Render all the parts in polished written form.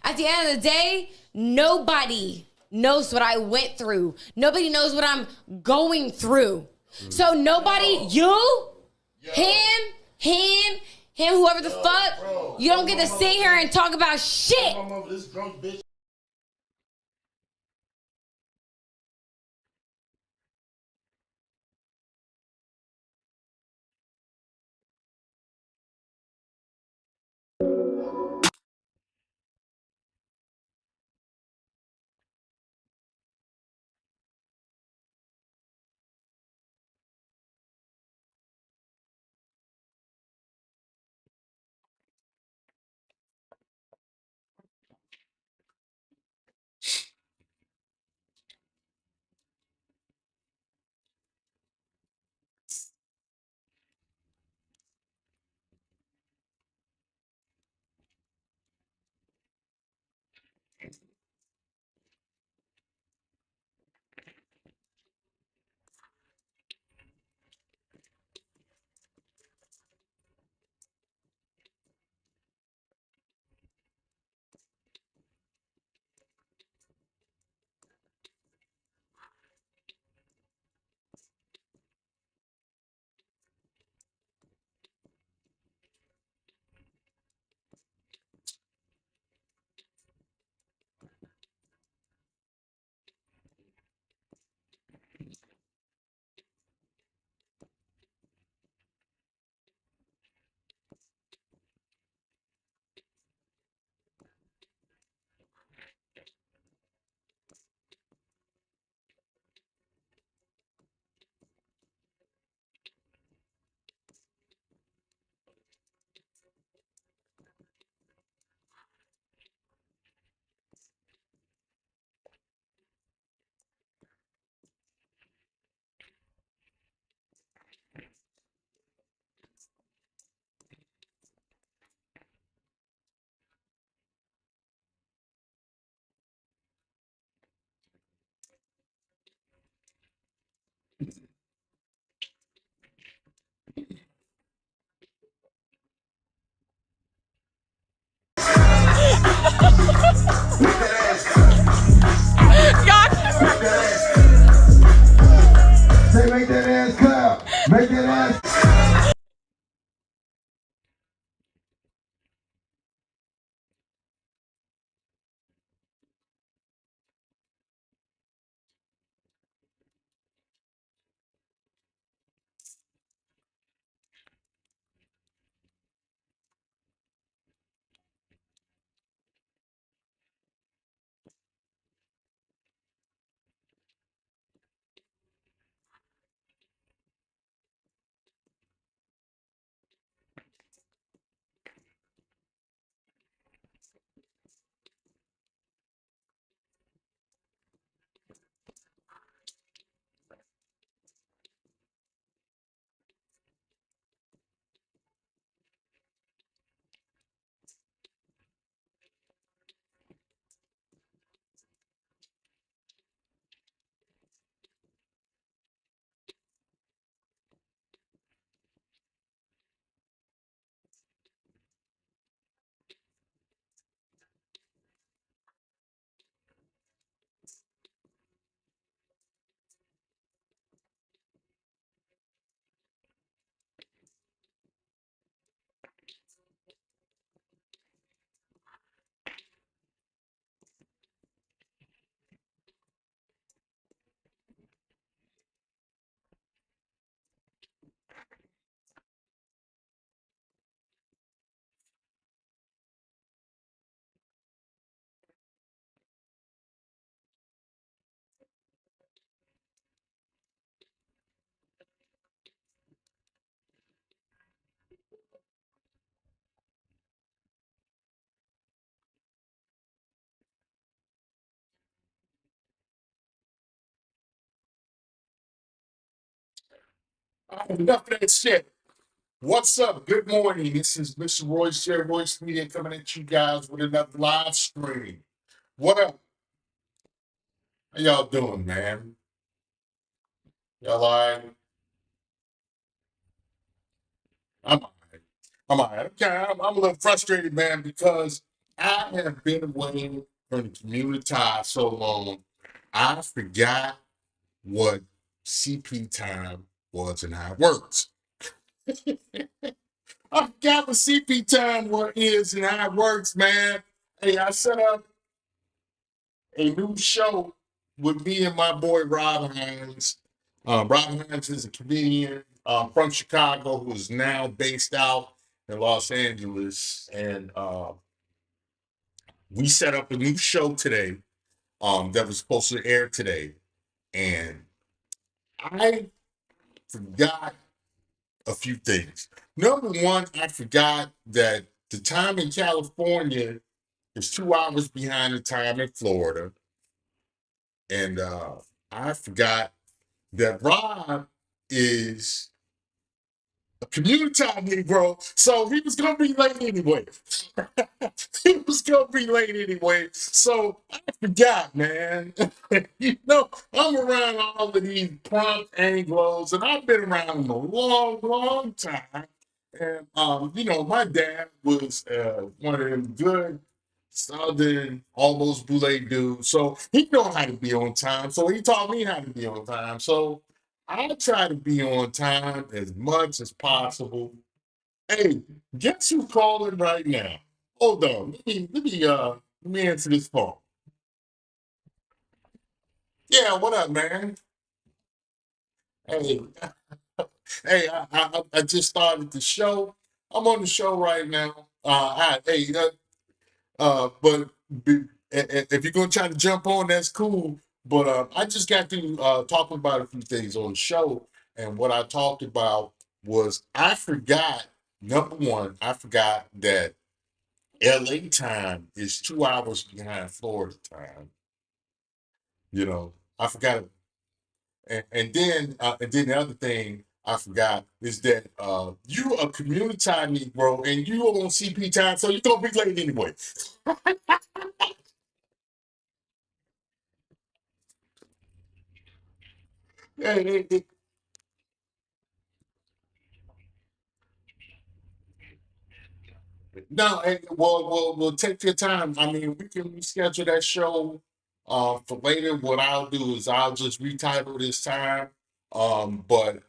At the end of the day, nobody knows what I went through. Nobody knows what I'm going through. So nobody, him, whoever the fuck, you don't get to sit here and talk about shit. This drunk bitch. Say, make that ass clap. Make that ass. Enough of that shit. What's up? Good morning. This is Mr. Royce here, Royce Media, coming at you guys with another live stream. What up? How y'all doing, man? Y'all all right? I'm all right. I'm all right. Okay, I'm a little frustrated, man, because I have been away from the community so long, I forgot what CP time was and how it works. I forgot what CP time what is and how it works, man. Hey, I set up a new show with me and my boy Rob Hines. Rob Hines is a comedian from Chicago who is now based out in Los Angeles, and we set up a new show today that was supposed to air today, and I forgot a few things. Number one, I forgot that the time in California is 2 hours behind the time in Florida, and I forgot that Rob is a community Negro, so he was gonna be late anyway. He was gonna be late anyway, so I forgot, man. I'm around all of these prompt Anglos, and I've been around them a long, long time. And my dad was one of them good Southern, almost boule dudes, so he know how to be on time. So he taught me how to be on time. So I try to be on time as much as possible. Hey, guess who's calling right now? Hold on. Let me answer this phone. Yeah, what up, man? Hey, hey, I just started the show. I'm on the show right now. But if you're gonna try to jump on, that's cool. But I just got to talking about a few things on the show, and what I talked about was I forgot. Number one, I forgot that LA time is 2 hours behind Florida time. I forgot, and then the other thing I forgot is that you a community time Negro and you on CP time, so you're gonna be late anyway. Hey, hey, hey, no, hey, well, take your time. I mean, we can reschedule that show for later. What I'll do is I'll just retitle this time. But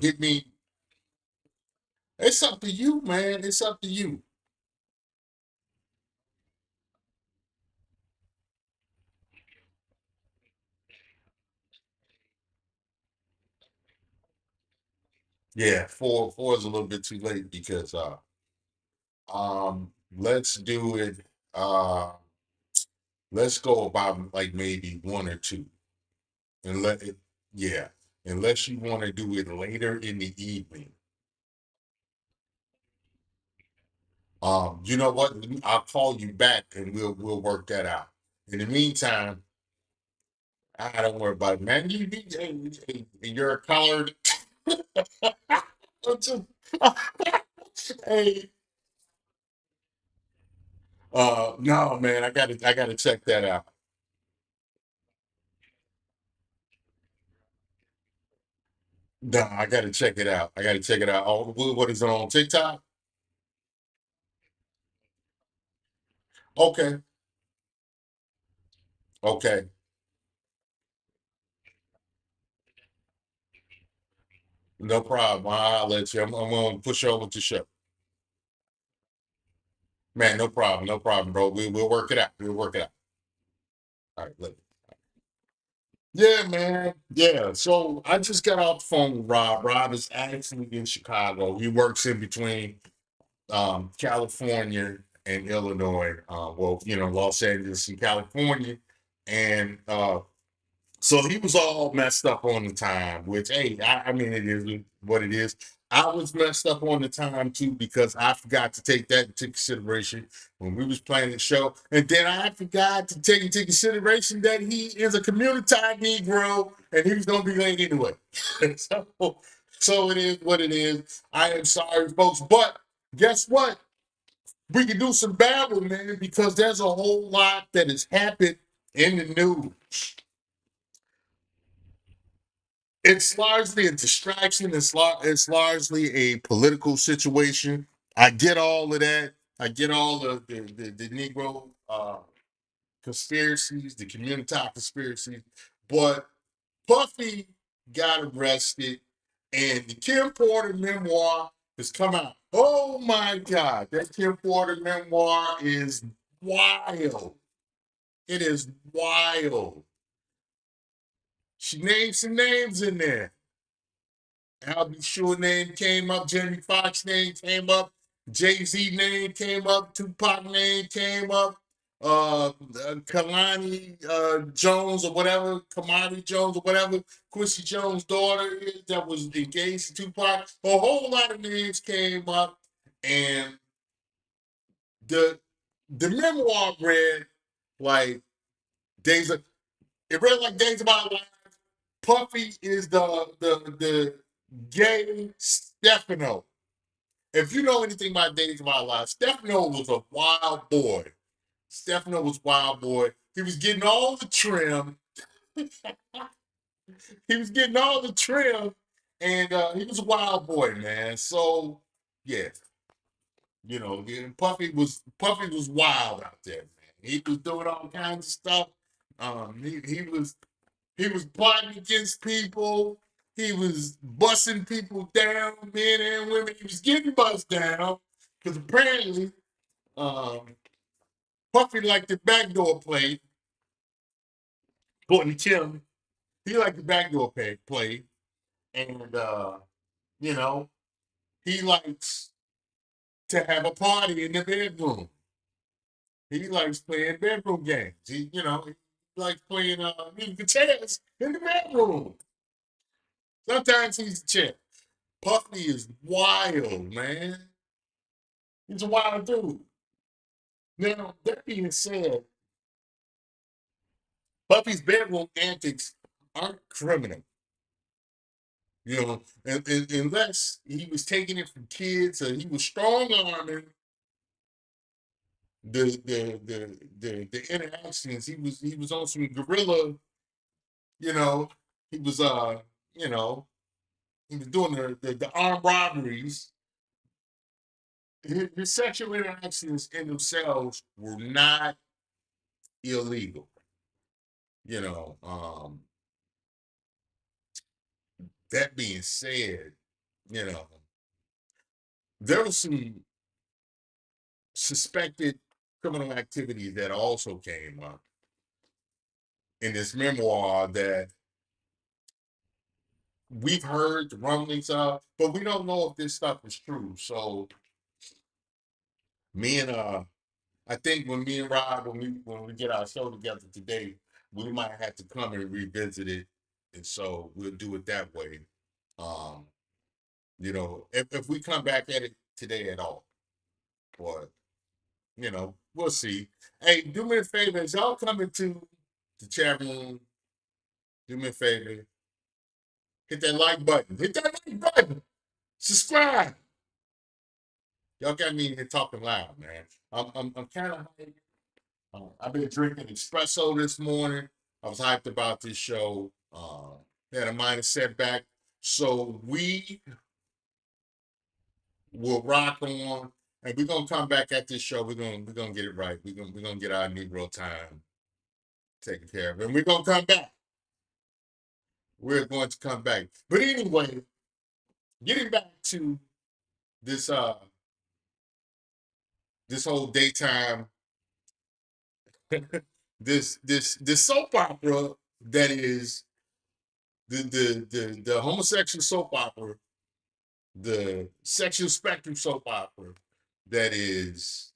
hit me. It's up to you, man. It's up to you. Yeah, four is a little bit too late because let's do it. Let's go about like maybe one or two, and let it. Yeah, unless you want to do it later in the evening. You know what? I'll call you back and we'll work that out. In the meantime, I don't worry about it, man. You're a colored. Hey, no, man, I gotta check that out. No, I gotta check it out. I gotta check it out. Oh, what is it on TikTok? Okay, okay, no problem. I'll let you. I'm gonna push you over to show. Man, no problem, bro. We'll work it out. We'll work it out. All right, later. Yeah, man. Yeah. So I just got off the phone with Rob. Rob is actually in Chicago. He works in between California and Illinois. Los Angeles and California. And so he was all messed up on the time, which, hey, I mean, it is what it is. I was messed up on the time too because I forgot to take that into consideration when we was playing the show, and then I forgot to take into consideration that he is a community Negro and he was gonna be late anyway. so, so it is what it is. I am sorry, folks, but guess what? We can do some battle, man, because there's a whole lot that has happened in the news. It's largely a distraction. It's largely a political situation. I get all of that. I get all the Negro conspiracies, the community conspiracies, but Puffy got arrested, and the Kim Porter memoir has come out. Oh my God, that Kim Porter memoir is wild. It is wild. She named some names in there. I'll be sure name came up, Jamie Foxx name came up, Jay-Z name came up, Tupac name came up, Kalani Jones or whatever, Kamani Jones or whatever, Quincy Jones' daughter is that was engaged to Tupac. A whole lot of names came up, and the memoir read like days of it read like Days of Our Lives. Puffy is the gay Stefano. If you know anything about Days of Our Lives, Stefano was a wild boy. Stefano was wild boy. He was getting all the trim. He was getting all the trim, and he was a wild boy, man. So yeah, Puffy was wild out there, man. He was doing all kinds of stuff. He was plotting against people. He was busting people down, men and women. He was getting bust down because apparently um, Puffy liked the backdoor play, according to Kim. He liked the backdoor play, and you know he likes to have a party in the bedroom. He likes playing bedroom games. He likes playing musical chairs in the bedroom. Sometimes he's a chair. Puffy is wild, man. He's a wild dude. Now, that being said, Puffy's bedroom antics aren't criminal. Unless he was taking it from kids or he was strong arming the interactions. He was on some guerrilla, you know, he was you know, he was doing the armed robberies. His sexual interactions in themselves were not illegal. You know, that being said, you know, there was some suspected criminal activity that also came up in this memoir that we've heard the rumblings of, but we don't know if this stuff is true. So me and I think when me and Rob, when we get our show together today, we might have to come and revisit it, and so we'll do it that way. Um, if we come back at it today at all, but we'll see. Hey, do me a favor, as y'all come into the chat room, do me a favor, hit that like button, subscribe. Y'all got me in here talking loud, man. I'm kind of hyped. I've been drinking espresso this morning. I was hyped about this show. Had a minor setback, so we will rock on, and we're gonna come back at this show. We're gonna get it right. We're gonna get our Negro time taken care of, and we're gonna come back. We're going to come back. But anyway, getting back to this this whole daytime this soap opera that is the homosexual soap opera, the sexual spectrum soap opera that is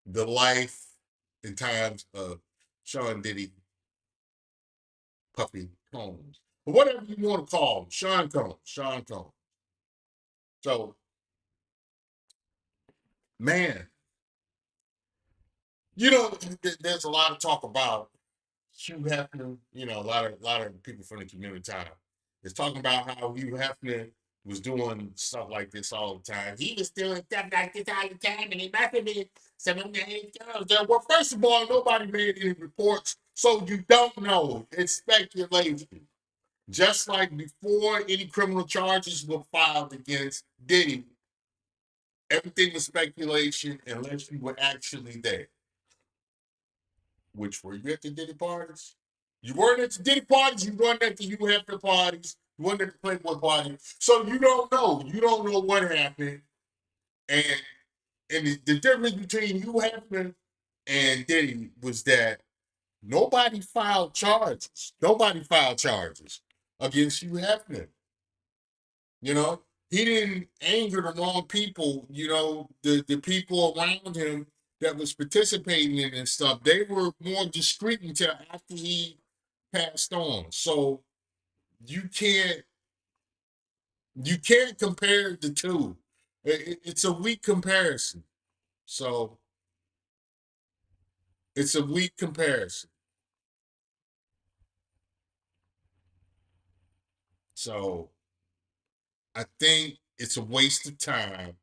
the life and times of Sean Diddy, Puffy Combs, or whatever you want to call him, Sean Combs, Sean Combs. So, man, there's a lot of talk about Hugh Hefner. A lot of people from the community time is talking about how Hugh Hefner was doing stuff like this all the time. He was doing stuff like this all the time, and he must have been some of the girls there. Well, first of all, nobody made any reports, so you don't know. It's speculation. Just like before any criminal charges were filed against Diddy, Everything was speculation unless you were actually there. Which were you at the Diddy parties? You weren't at the Diddy parties. You weren't at the You Hefner parties. You weren't at the Playboy party. So you don't know. You don't know what happened. And the difference between You Hefner and Diddy was that nobody filed charges. Nobody filed charges against Hugh Hefner. You know, he didn't anger the wrong people. You know, the people around him that was participating in this stuff, they were more discreet until after he passed on. So you can't you can't compare the two. It's a weak comparison. So it's a weak comparison. So I think it's a waste of time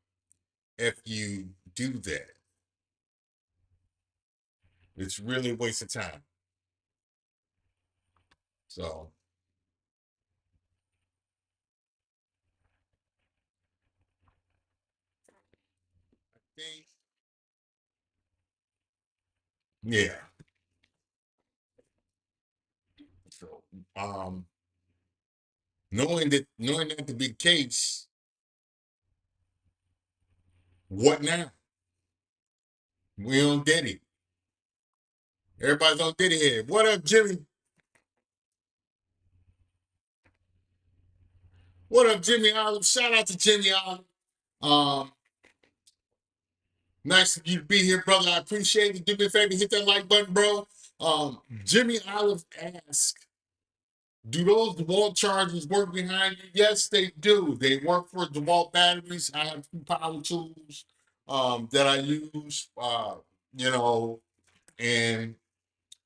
if you do that. It's really a waste of time. So I think, yeah. So knowing that to be the case, what now? We on Diddy. Everybody's on Diddy here. What up, Jimmy? What up, Jimmy Olive? Shout out to Jimmy Olive. Um, nice of you to be here, brother. I appreciate it. Do me a favor, hit that like button, bro. Jimmy Olive asked, do those DeWalt chargers work behind you? Yes, they do. They work for DeWalt batteries. I have two power tools that I use, you know, and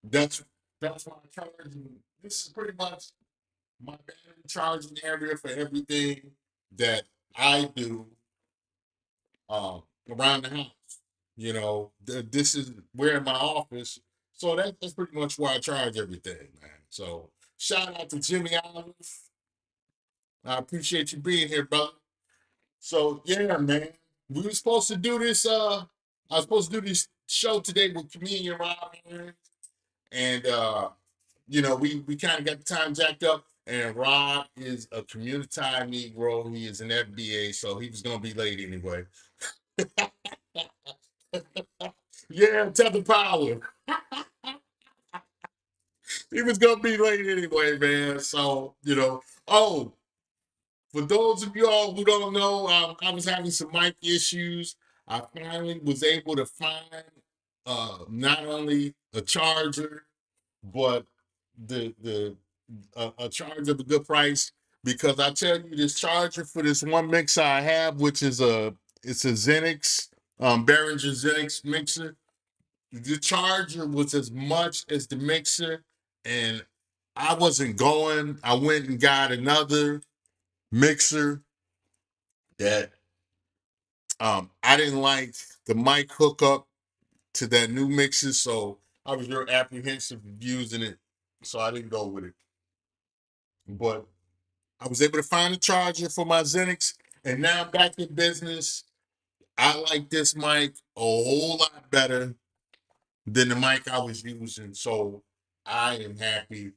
that's that's my charging. This is pretty much my battery charging area for everything that I do around the house. You know, this is we're in my office, so that's pretty much where I charge everything, man. So shout out to Jimmy Allen. I appreciate you being here, brother. So yeah, man, we were supposed to do this. I was supposed to do this show today with comedian Rob, man, and you know, we kind of got the time jacked up. And Rob is a community Negro. He is an FBA, so he was gonna be late anyway. Yeah, tether power. He was gonna be late anyway, man. So you know. Oh, for those of y'all who don't know, I was having some mic issues. I finally was able to find not only a charger, but the a charger of a good price. Because I tell you, this charger for this one mixer I have, which is it's a Xenix, Behringer Xenix mixer. The charger was as much as the mixer, and I wasn't going. I went and got another mixer that I didn't like the mic hookup to that new mixer, so I was real apprehensive of using it, so I didn't go with it. But I was able to find a charger for my Xenix, and now I'm back in business. I like this mic a whole lot better than the mic I was using, so I am happy.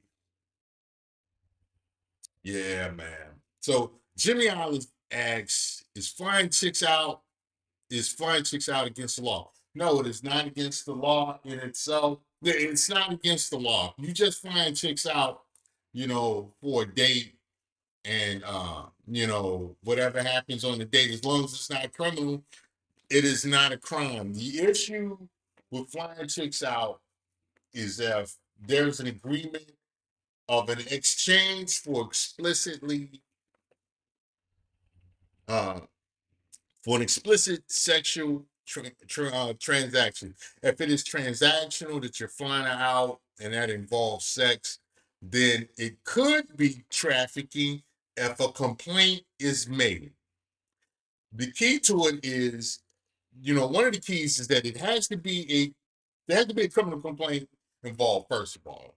Yeah, man. So Jimmy Olive asks, is flying chicks out against the law? No, it is not against the law in itself. It's not against the law. You just flying chicks out, you know, for a date, and you know, whatever happens on the date, as long as it's not criminal, it is not a crime. The issue with flying chicks out is if there's an agreement of an exchange for explicitly uh, for an explicit sexual transaction. If it is transactional that you're flying out and that involves sex, then it could be trafficking if a complaint is made. The key to it is, you know, one of the keys is that there has to be a criminal complaint involved, first of all.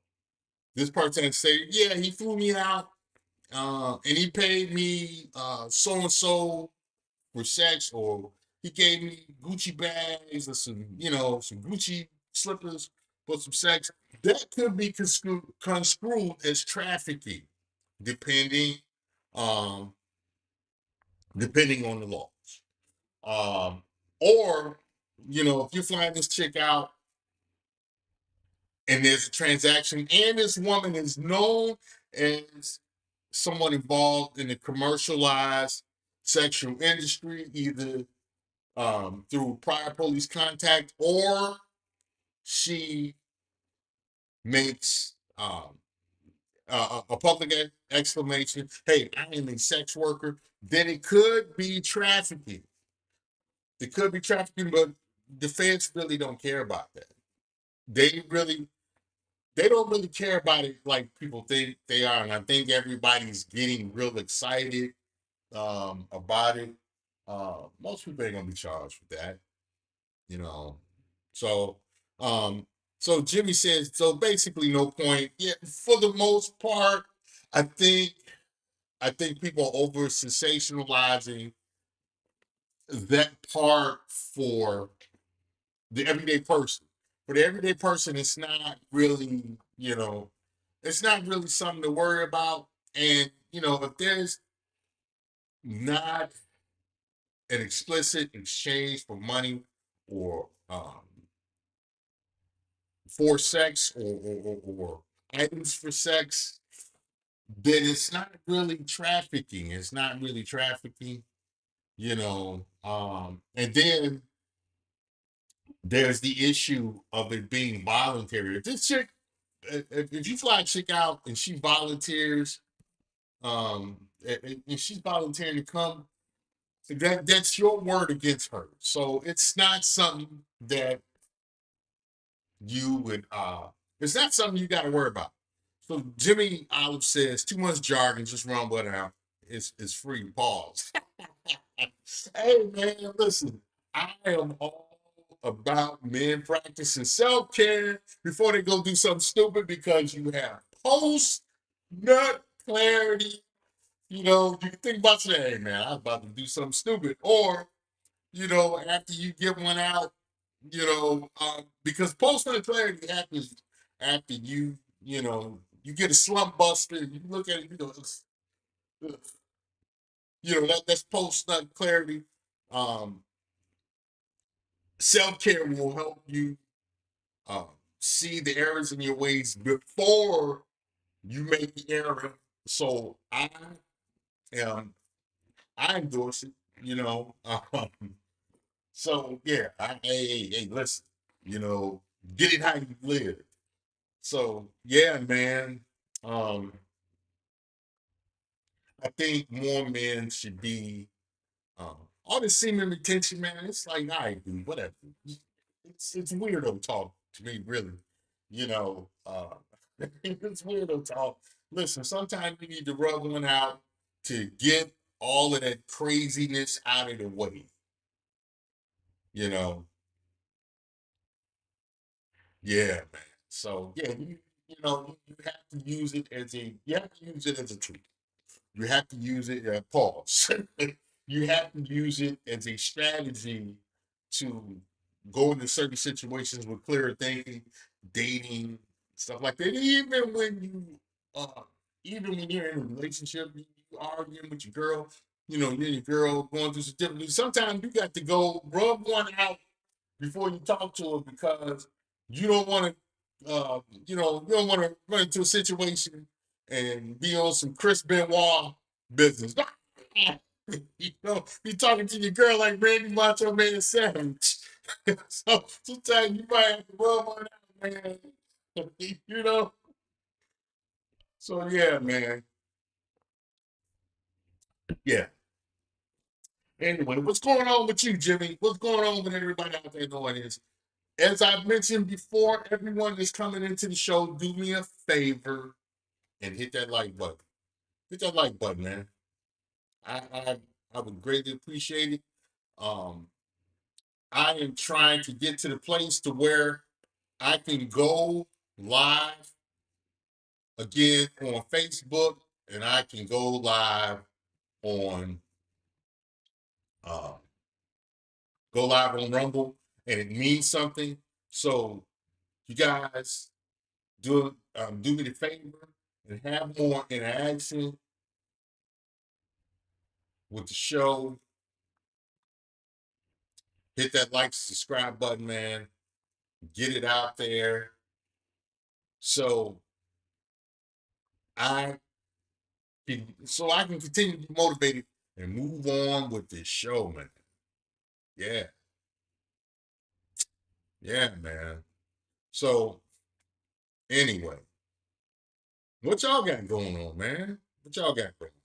This person say, yeah, he flew me out and he paid me so and so for sex, or he gave me Gucci bags or some Gucci slippers for some sex. That could be construed as trafficking, depending, um, depending on the laws. Um, or, if you're flying this chick out and there's a transaction and this woman is known as someone involved in the commercialized sexual industry, either through prior police contact or she makes a public exclamation, hey, I am a sex worker, then it could be trafficking. It could be trafficking, but the feds really don't care about that. They really, they don't really care about it like people think they are. And I think everybody's getting real excited about it. Most people ain't gonna be charged with that, you know. So, um, so Jimmy says, so basically, no point. Yeah, for the most part, I think I think people are over sensationalizing that part for the everyday person. For the everyday person, it's not really, it's not really something to worry about. And if there's not an explicit exchange for money or for sex or items for sex, then it's not really trafficking. It's not really trafficking, and then there's the issue of it being voluntary. If this chick, if you fly a chick out and she volunteers, if she's volunteering to come, that's your word against her. So it's not something that you would it's not something you got to worry about. So Jimmy Olive says too much jargon, just run what out. It's free. Pause. Hey man, listen, I am all about men practicing self-care before they go do something stupid because you have post nut clarity. You can think about saying, hey man, I was about to do something stupid. Or after you get one out, because post-nut clarity happens after you get a slump buster, you look at it, that's post-nut clarity. Um, Self-care will help you uh, see the errors in your ways before you make the error. So am, I endorse it, you know. So yeah, hey, listen, you know, get it how you live. So yeah, man. Um, I think more men should be all this semen retention, man. It's like, all right, dude, whatever. It's weirdo talk to me, really. It's weirdo talk. Listen, sometimes you need to rub one out to get all of that craziness out of the way. You know, yeah, man. So yeah, you have to use it as a tool. You have to use it. Pause. You have to use it as a strategy to go into certain situations with clearer thinking, dating, stuff like that. Uh, even when you're in a relationship, you arguing with your girl, you and your girl going through some different. Sometimes you got to go rub one out before you talk to her because you don't want to, you don't want to run into a situation and be on some Chris Benoit business. Be talking to your girl like Randy Macho Man Savage. So sometimes you might have to rub one out, man. you know. So yeah, man. Yeah. Anyway, what's going on with you, Jimmy? What's going on with everybody out there knowing this? As I mentioned before, everyone that's coming into the show, do me a favor and hit that like button. Hit that like button, man. I would greatly appreciate it. Um, I am trying to get to the place to where I can go live again on Facebook and I can go live on uh, go live on Rumble, and it means something. So you guys do me the favor and have more interaction with the show. Hit that like, subscribe button, man. Get it out there. So I I can continue to be motivated and move on with this show, man. Yeah, yeah, man. So anyway, what y'all got going on, man? What y'all got going on?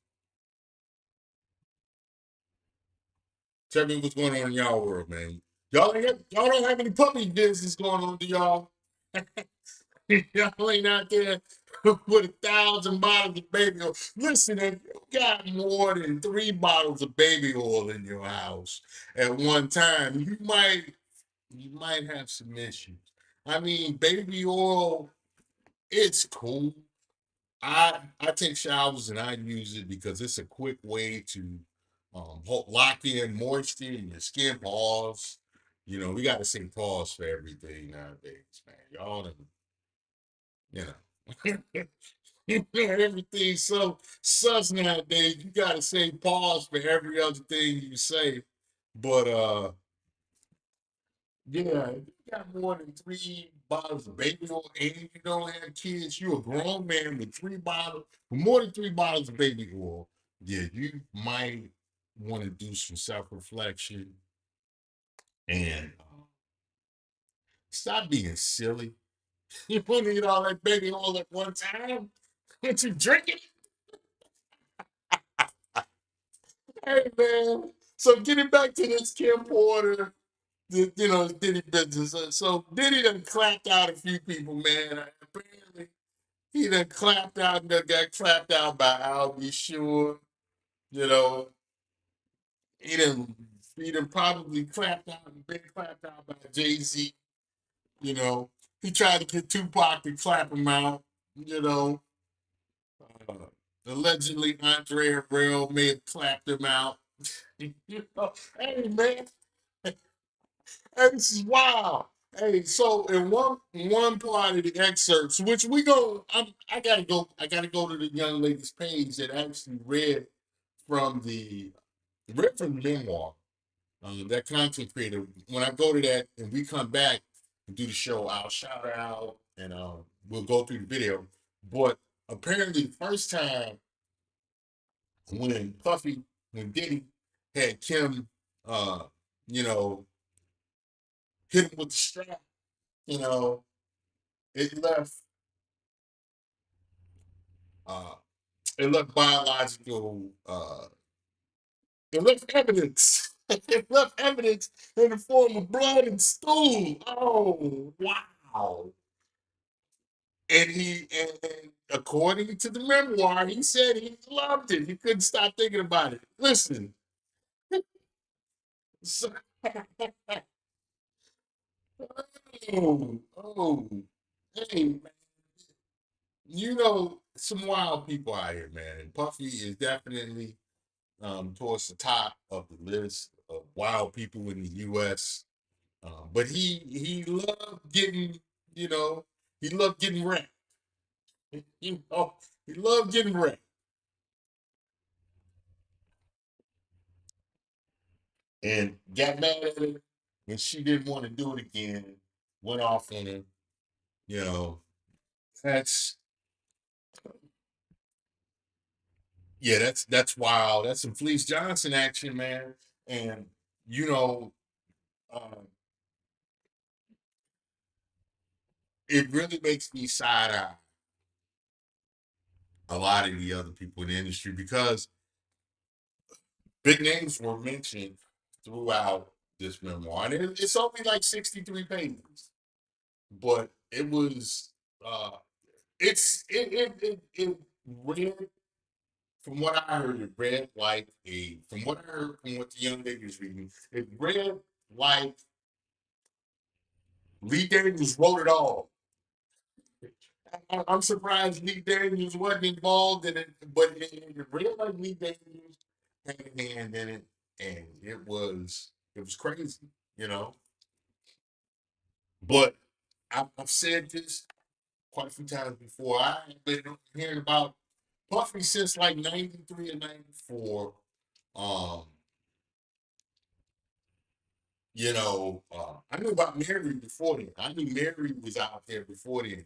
Tell me what's going on in y'all world, man. Y'all don't have any puppy business going on, do y'all? Y'all ain't out there with 1,000 bottles of baby oil. Listen, if you got more than 3 bottles of baby oil in your house at one time, you might have some issues. I mean, baby oil, it's cool. I take showers and I use it because it's a quick way to lock in moisture in your skin. Pause. We got to say pause for everything nowadays, man. Y'all done, you know. Everything's so sus nowadays. You gotta say pause for every other thing you say. But yeah, if you got more than 3 bottles of baby oil and you don't have kids, you're a grown man with more than 3 bottles of baby oil. Yeah, you might want to do some self-reflection and stop being silly. You don't need all that baby oil at one time. Can't you drink it? Hey man. So getting back to this Kim Porter, Diddy business. So Diddy done clapped out a few people, man. Apparently, he done got clapped out by Al B. Sure. You know, he done, he done probably been clapped out by Jay Z. You know, he tried to get Tupac to clap him out. You know, uh, allegedly Andre Harrell may have clapped him out. Hey man, this is wild. Hey, so in one part of the excerpts, which I gotta go to the young lady's page that actually read from the memoir. That content creator. When I go to that and we come back and do the show, I'll shout her out and we'll go through the video. But apparently, the first time when when Diddy had Kim, uh, you know, hit him with the strap, you know, it left uh, it left biological it left evidence. It left evidence in the form of blood and stool. Oh wow. And according to the memoir, he said he loved it. He couldn't stop thinking about it. Listen, so, oh, hey, man, some wild people out here, man. And Puffy is definitely towards the top of the list of wild people in the U.S. But he loved getting, you know, he loved getting wrecked. You know, he loved getting wrecked, and got mad at her when she didn't want to do it again. Went off on her. You know, that's that's wild. That's some Fleece Johnson action, man. And you know, uh, it really makes me side eye a lot of the other people in the industry because big names were mentioned throughout this memoir, and it's only like 63 pages, but it was it read from what I heard, it read like from what I heard from what the young lady was reading, it read like Lee Daniels wrote it all. I'm surprised Lee Daniels wasn't involved in it, but it read like Lee Daniels had a hand in it, and it was crazy. you know. But I've said this quite a few times before. I've been hearing about Puffy since like 93 or 94. Um, I knew about Mary before then. I knew Mary was out there before then,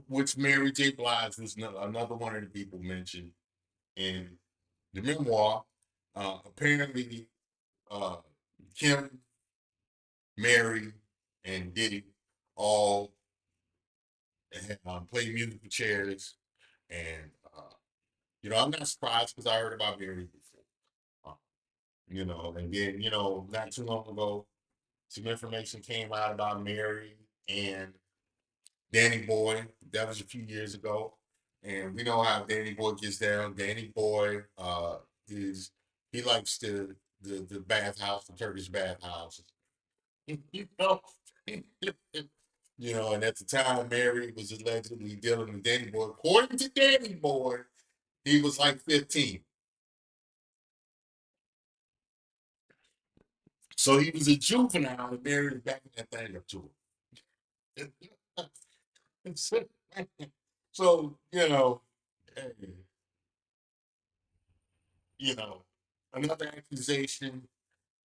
which Mary J. Blige was another one of the people mentioned in the memoir. Apparently, uh, Kim, Mary, and Diddy all played musical chairs. And, I'm not surprised because I heard about Mary before. Uh, and then, not too long ago, some information came out about Mary and Danny Boy. That was a few years ago. And we know how Danny Boy gets down. Danny Boy is he likes the bathhouse, the Turkish bathhouse. you know. And at the time Mary was allegedly dealing with Danny Boy. According to Danny Boy, he was like 15. So he was a juvenile and Mary was backing that thing up to him. so, hey, you know, another accusation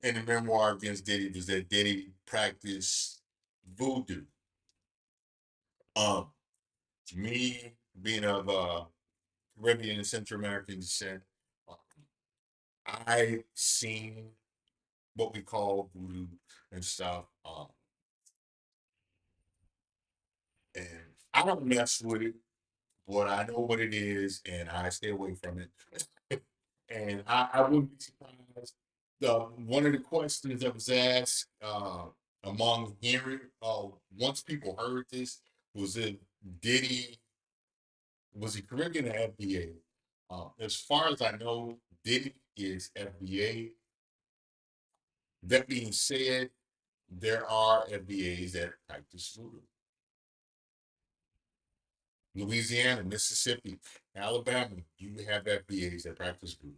in the memoir against Diddy was that Diddy practiced voodoo. Um, Me being of Caribbean and Central American descent, uh, I seen what we call voodoo and stuff, and I don't mess with it, but I know what it is, and I stay away from it. And I wouldn't be surprised. One of the questions that was asked among hearing, once people heard this, was it Diddy, was he Caribbean or FBA? As far as I know, Diddy is FBA. That being said, there are FBAs that practice voodoo. Louisiana, Mississippi, Alabama, you have FBAs that practice voodoo.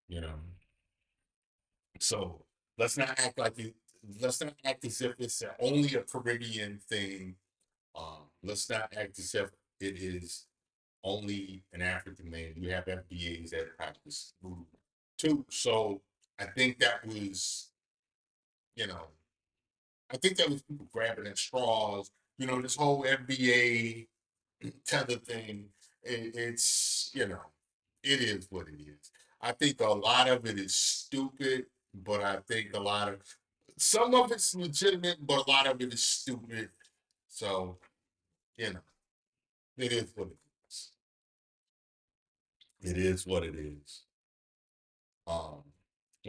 You know, so let's not act like it. Let's not act as if it's only a Caribbean thing. Let's not act as if it is only an African man. You have FBAs that practice voodoo too. So I think that was, you know, I think that was people grabbing at straws. This whole FBA tether thing. It's it is what it is. I think a lot of it is stupid, but I think some of it's legitimate, but a lot of it is stupid. So, you know, it is what it is. It is what it is. Um,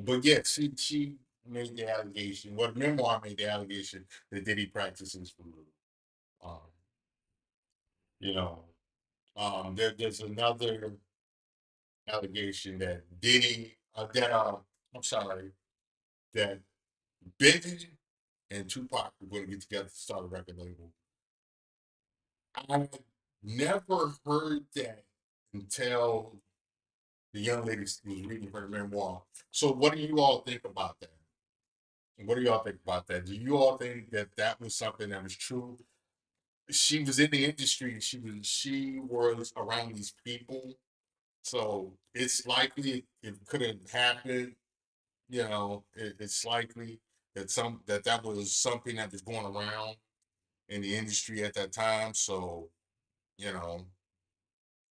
but yeah, she made the allegation. Well, the memoir made the allegation that Diddy practices voodoo. Um, you know, there's another allegation that I'm sorry, that Biggie and Tupac were going to get together to start a record label. I never heard that until the young lady was reading her memoir. So, what do you all think about that? What do y'all think about that? Do you all think that that was something that was true? She was in the industry. She was around these people, so it's likely it could have happened. It's likely that was something that was going around in the industry at that time. So, you know,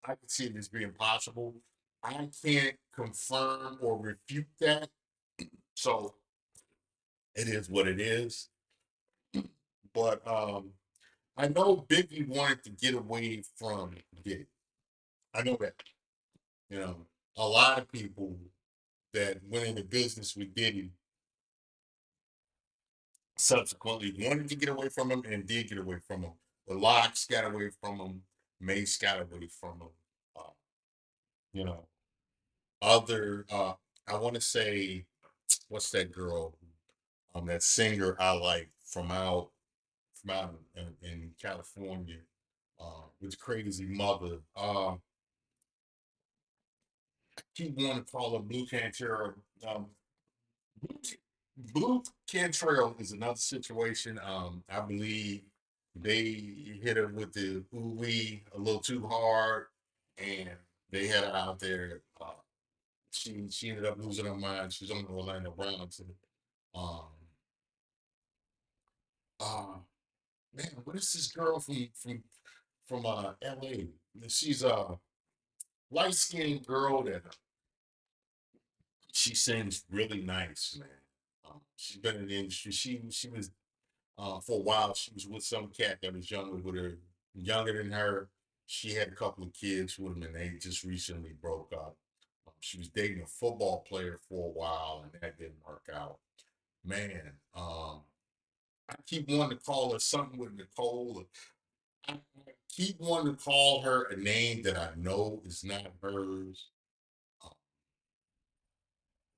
I can see it as being possible. I can't confirm or refute that. So it is what it is. But I know Biggie wanted to get away from Diddy. I know that. A lot of people that went into business with Diddy subsequently wanted to get away from him and did get away from him. The Locks got away from him. Mace got away from him. Uh, you know, other I want to say, what's that girl? That singer I like from out in California, with crazy mother. Keep wanting to call her Blue Pantera. Um, Blue Cantrell is another situation. I believe they hit her with the ooh wee a little too hard, and they had her out there. She ended up losing her mind. She's on the Orlando Browns. And, um, uh, man, what is this girl from L.A.? She's a light skinned girl that she sings really nice, man. She's been in the industry. She was for a while. She was with some cat that was younger than her. She had a couple of kids with him, and they just recently broke up. She was dating a football player for a while, and that didn't work out. Man, I keep wanting to call her something with Nicole. I keep wanting to call her a name that I know is not hers. Uh,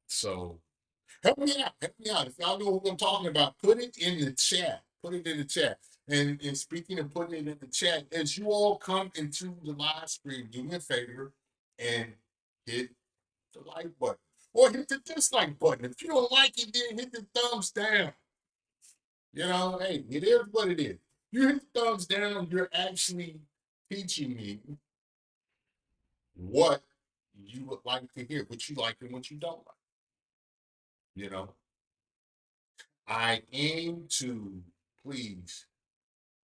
So help me out. Help me out. If y'all know who I'm talking about, put it in the chat. Put it in the chat. And speaking of putting it in the chat, as you all come into the live stream, do me a favor and hit the like button. Or hit the dislike button. If you don't like it, then hit the thumbs down. You know, hey, it is what it is. You hit the thumbs down, you're actually teaching me what you would like to hear, what you like and what you don't like. You know, I aim to please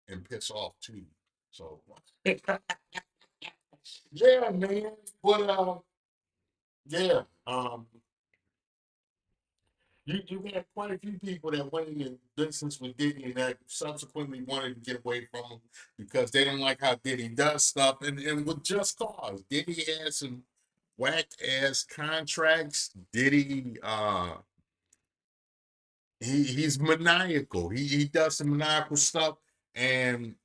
and piss off too. So yeah, man. But yeah, you had quite a few people that went in business with Diddy and that subsequently wanted to get away from him because they don't like how Diddy does stuff, and with just cause. Diddy had some whack ass contracts. Diddy he's maniacal. He does some maniacal stuff, and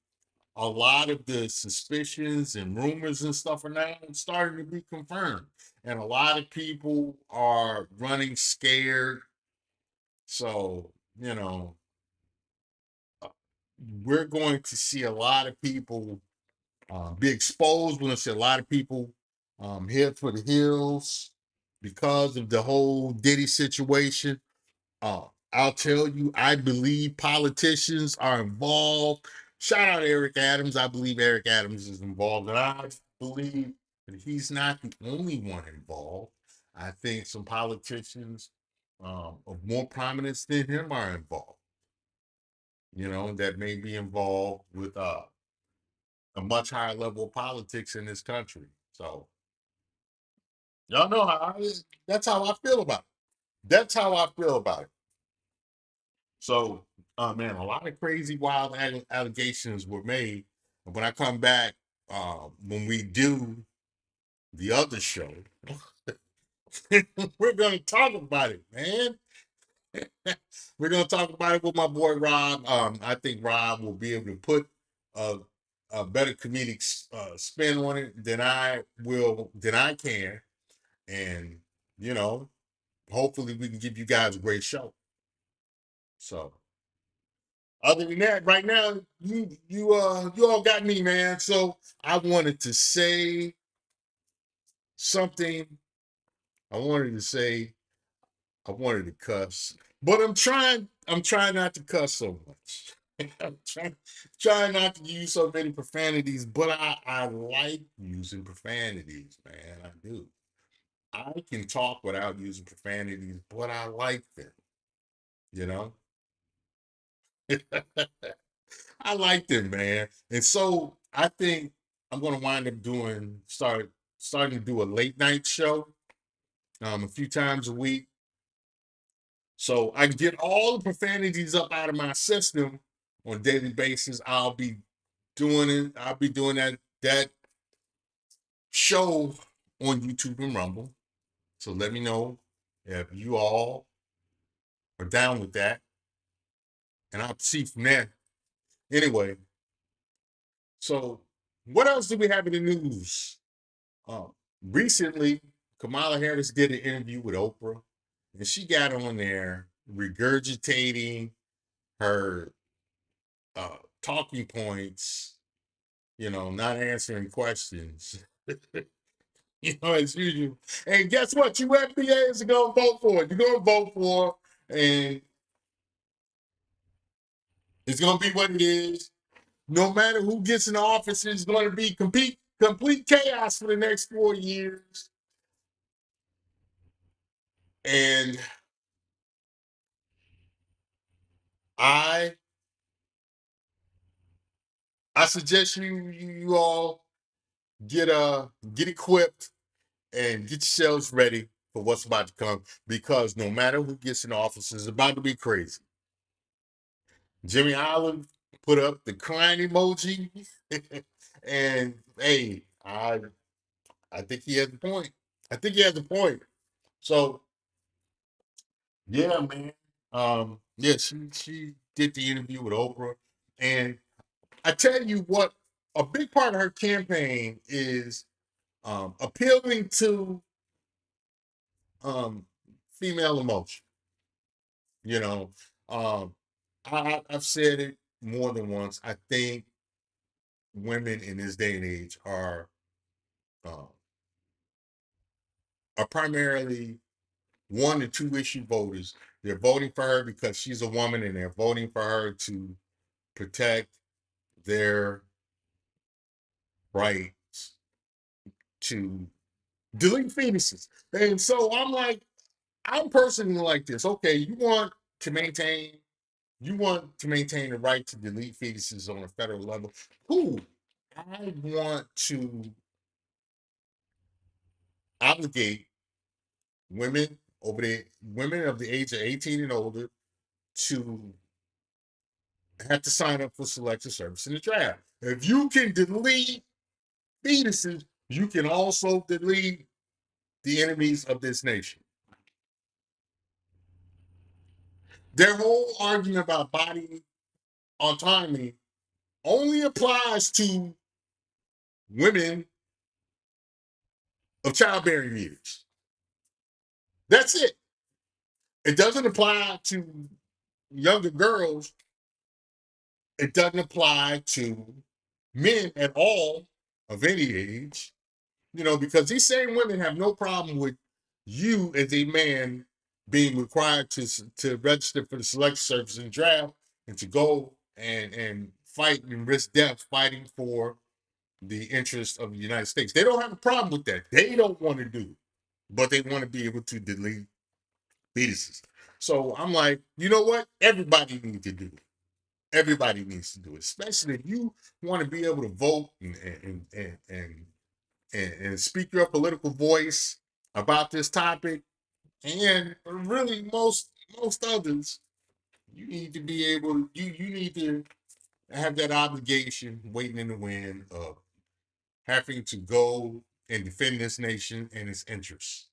a lot of the suspicions and rumors and stuff are now starting to be confirmed. And a lot of people are running scared. So, uh, we're going to see a lot of people be exposed. We're going to see a lot of people head for the hills because of the whole Diddy situation. Uh, I'll tell you, I believe politicians are involved. Shout out Eric Adams. I believe Eric Adams is involved, and I believe that he's not the only one involved. I think some politicians of more prominence than him are involved. That may be involved with a much higher level of politics in this country. So y'all know that's how I feel about it. That's how I feel about it. So, man, a lot of crazy, wild allegations were made. And when I come back, when we do the other show, we're going to talk about it, man. We're going to talk about it with my boy Rob. I think Rob will be able to put a, a better comedic spin on it than I can. And, you know, hopefully we can give you guys a great show. So, other than that, right now, you all got me, man. So I wanted to say something. I wanted to say, I wanted to cuss, but I'm trying not to cuss so much. I'm trying not to use so many profanities, but I like using profanities, man. I do. I can talk without using profanities, but I like them, you know? I liked it, man. And so I think I'm gonna wind up starting to do a late night show a few times a week. So I can get all the profanities up out of my system on a daily basis. I'll be doing it. I'll be doing that show on YouTube and Rumble. So let me know if you all are down with that. And I'll see from there. Anyway, so what else do we have in the news? Recently, Kamala Harris did an interview with Oprah, and she got on there regurgitating her talking points, not answering questions, as usual. And guess what? You FBAs are going to vote for it. You're going to vote for And it's going to be what it is. No matter who gets in office, it's going to be complete chaos for the next 4 years. And I suggest you all get equipped and get yourselves ready for what's about to come, because no matter who gets in office, it's about to be crazy. Jimmy Island put up the crying emoji, and hey, I think he has a point. I think he has a point. So yeah, man. Yeah, she did the interview with Oprah, and I tell you what, a big part of her campaign is appealing to um female emotion. You know, um, I've said it more than once. I think women in this day and age uh, are primarily one and two issue voters. They're voting for her because she's a woman, and they're voting for her to protect their rights to delete fetuses. And so I'm like, I'm personally like this. Okay, you want to maintain the right to delete fetuses on a federal level. Cool. I want to obligate women of the age of 18 and older to have to sign up for selective service in the draft. If you can delete fetuses, you can also delete the enemies of this nation. Their whole argument about body autonomy only applies to women of childbearing years. That's it. It doesn't apply to younger girls. It doesn't apply to men at all of any age, because these same women have no problem with you as a man being required to register for the select service and draft, and to go and fight and risk death fighting for the interest of the United States. They don't have a problem with that. They don't want to do it, but they want to be able to delete fetuses. So I'm like, you know what? Everybody needs to do it. Everybody needs to do it, especially if you want to be able to vote and speak your political voice about this topic, and really most others. You need to be able. You need to have that obligation, waiting in the wind of having to go and defend this nation and its interests.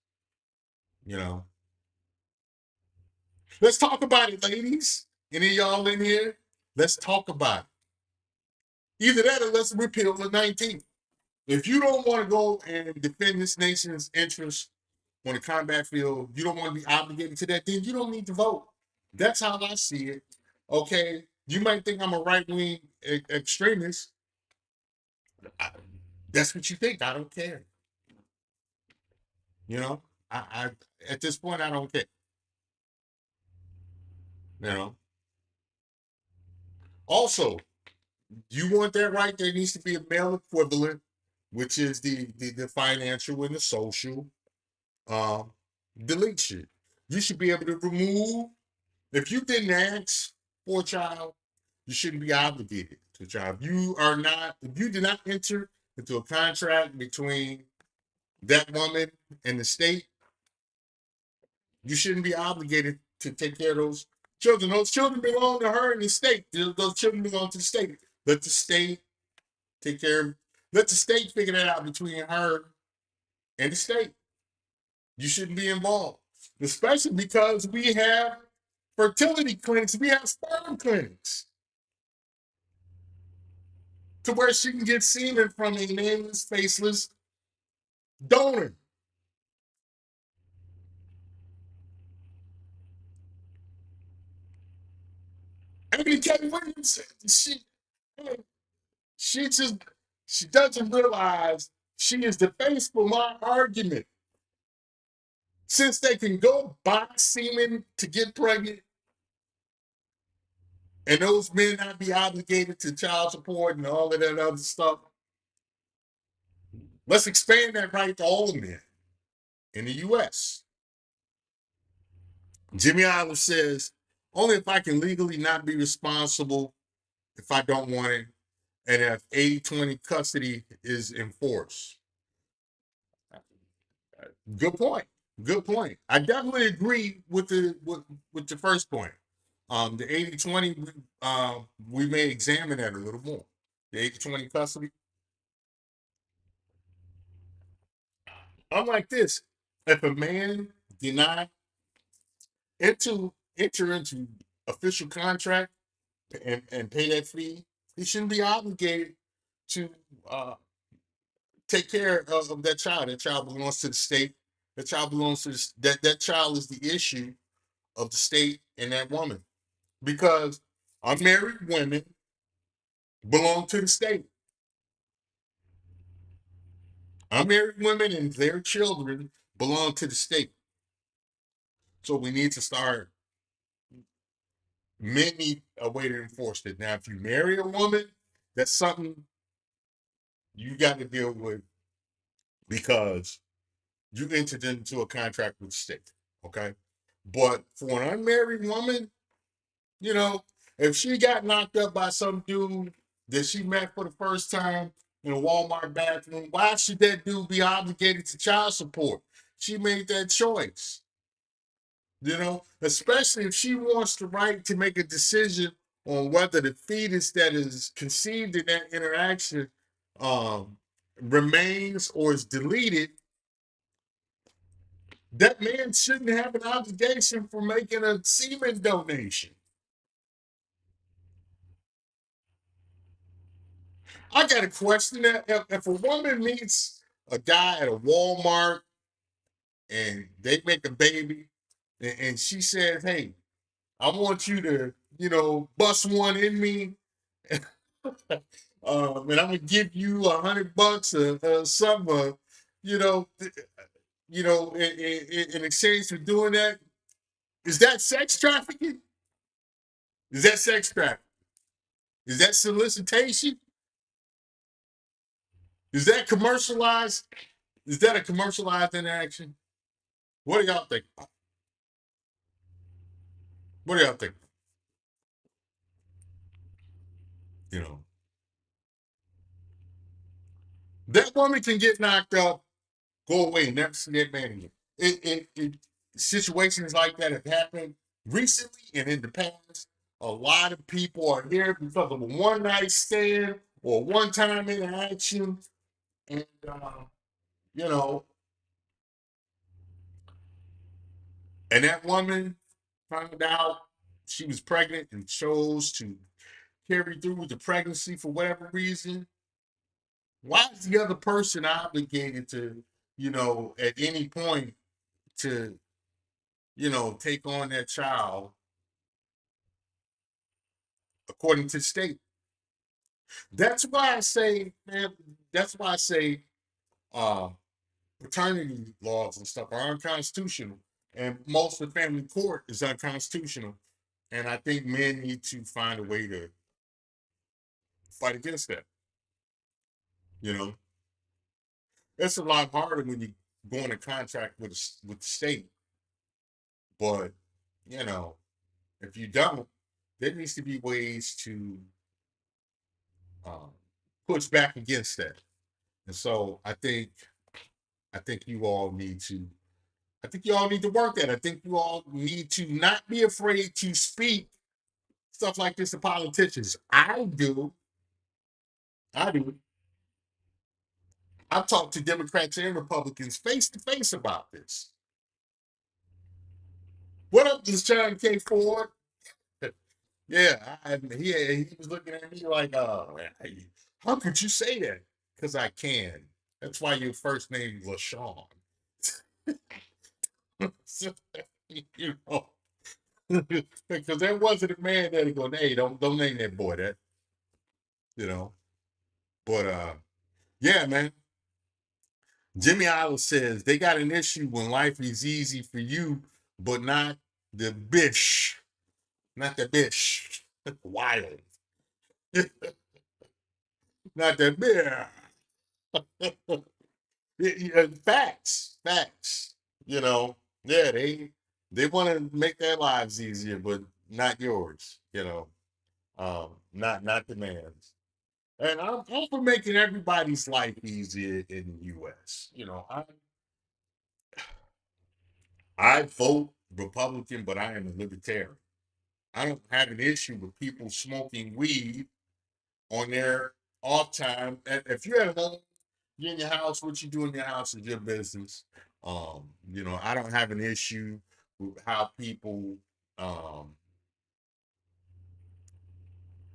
You know, let's talk about it, ladies. Any of y'all in here? Let's talk about it. Either that or let's repeal the 19th. If you don't want to go and defend this nation's interests on the combat field, you don't want to be obligated to that, then you don't need to vote. That's how I see it. Okay, you might think I'm a right-wing extremist. I, that's what you think. I don't care. You know, I at this point I don't care. You know. Also, you want that right? There needs to be a male equivalent, which is the financial and the social um, delete shit. You should be able to remove. If you didn't ask for a child, you shouldn't be obligated to a child. If you did not enter into a contract between that woman and the state, you shouldn't be obligated to take care of those children. Those children belong to her and the state. Those children belong to the state. Let the state take care of, let the state figure that out between her and the state. You shouldn't be involved, especially because we have fertility clinics, we have sperm clinics to where she can get semen from a nameless, faceless donor. Emily K. Williams, she just she doesn't realize she is the face for my argument. Since they can go buy semen to get pregnant, and those men not be obligated to child support and all of that other stuff, let's expand that right to all men in the U.S. Jimmy Olive says, only if I can legally not be responsible if I don't want it, and if 80-20 custody is enforced. Good point. Good point. I definitely agree with the first point. The 80-20, we may examine that a little more. The 80-20 custody. I'm like this. If a man did not enter into official contract and pay that fee, he shouldn't be obligated to take care of that child. That child belongs to the state. That child belongs to that child is the issue of the state and that woman. Because unmarried women belong to the state. Unmarried women and their children belong to the state. So we need to start, men need a way to enforce it. Now, if you marry a woman, that's something you got to deal with because you entered into a contract with the state. Okay. But for an unmarried woman, you know, if she got knocked up by some dude that she met for the first time in a Walmart bathroom, why should that dude be obligated to child support? She made that choice, you know, especially if she wants the right to make a decision on whether the fetus that is conceived in that interaction um, remains or is deleted. That man shouldn't have an obligation for making a semen donation. I got a question. If a woman meets a guy at a Walmart and they make a baby and she says, hey, I want you to, you know, bust one in me. And I'm gonna give you $100 or something, you know, in exchange for doing that. Is that sex trafficking? Is that sex trafficking? Is that solicitation? Is that commercialized? Is that a commercialized interaction? What do y'all think? What do y'all think? You know, that woman can get knocked up, go away, never see that man again. It situations like that have happened recently and in the past. A lot of people are here because of a one night stand or one time interaction, and you know, and that woman found out she was pregnant and chose to carry through with the pregnancy for whatever reason. Why is the other person obligated to, you know, at any point to, you know, take on that child according to the state? That's why I say, man, that's why I say uh paternity laws and stuff are unconstitutional. And most of the family court is unconstitutional. And I think men need to find a way to fight against that. You know, it's a lot harder when you go into contract with the state. But, you know, if you don't, there needs to be ways to um, push back against that. And so I think you all need to I think you all need to work that. I think you all need to not be afraid to speak stuff like this to politicians. I do. I do. I've talked to Democrats and Republicans face to face about this. What up, this John K. Ford? Yeah, he was looking at me like, how could you say that? Because I can. That's why your first name is LaShawn. You know, because there wasn't a man that go, hey, don't name that boy that. You know, but yeah, man, Jimmy Olive says they got an issue when life is easy for you, but not the bish. Not the bish. Wild. Not the beer. Facts. Facts. You know, yeah, they want to make their lives easier, but not yours, you know. Not the man's. And I'm for making everybody's life easier in the US. You know, I vote Republican, but I am a libertarian. I don't have an issue with people smoking weed on their off time. And if you're at home, you're in your house, what you do in your house is your business. You know, I don't have an issue with how people um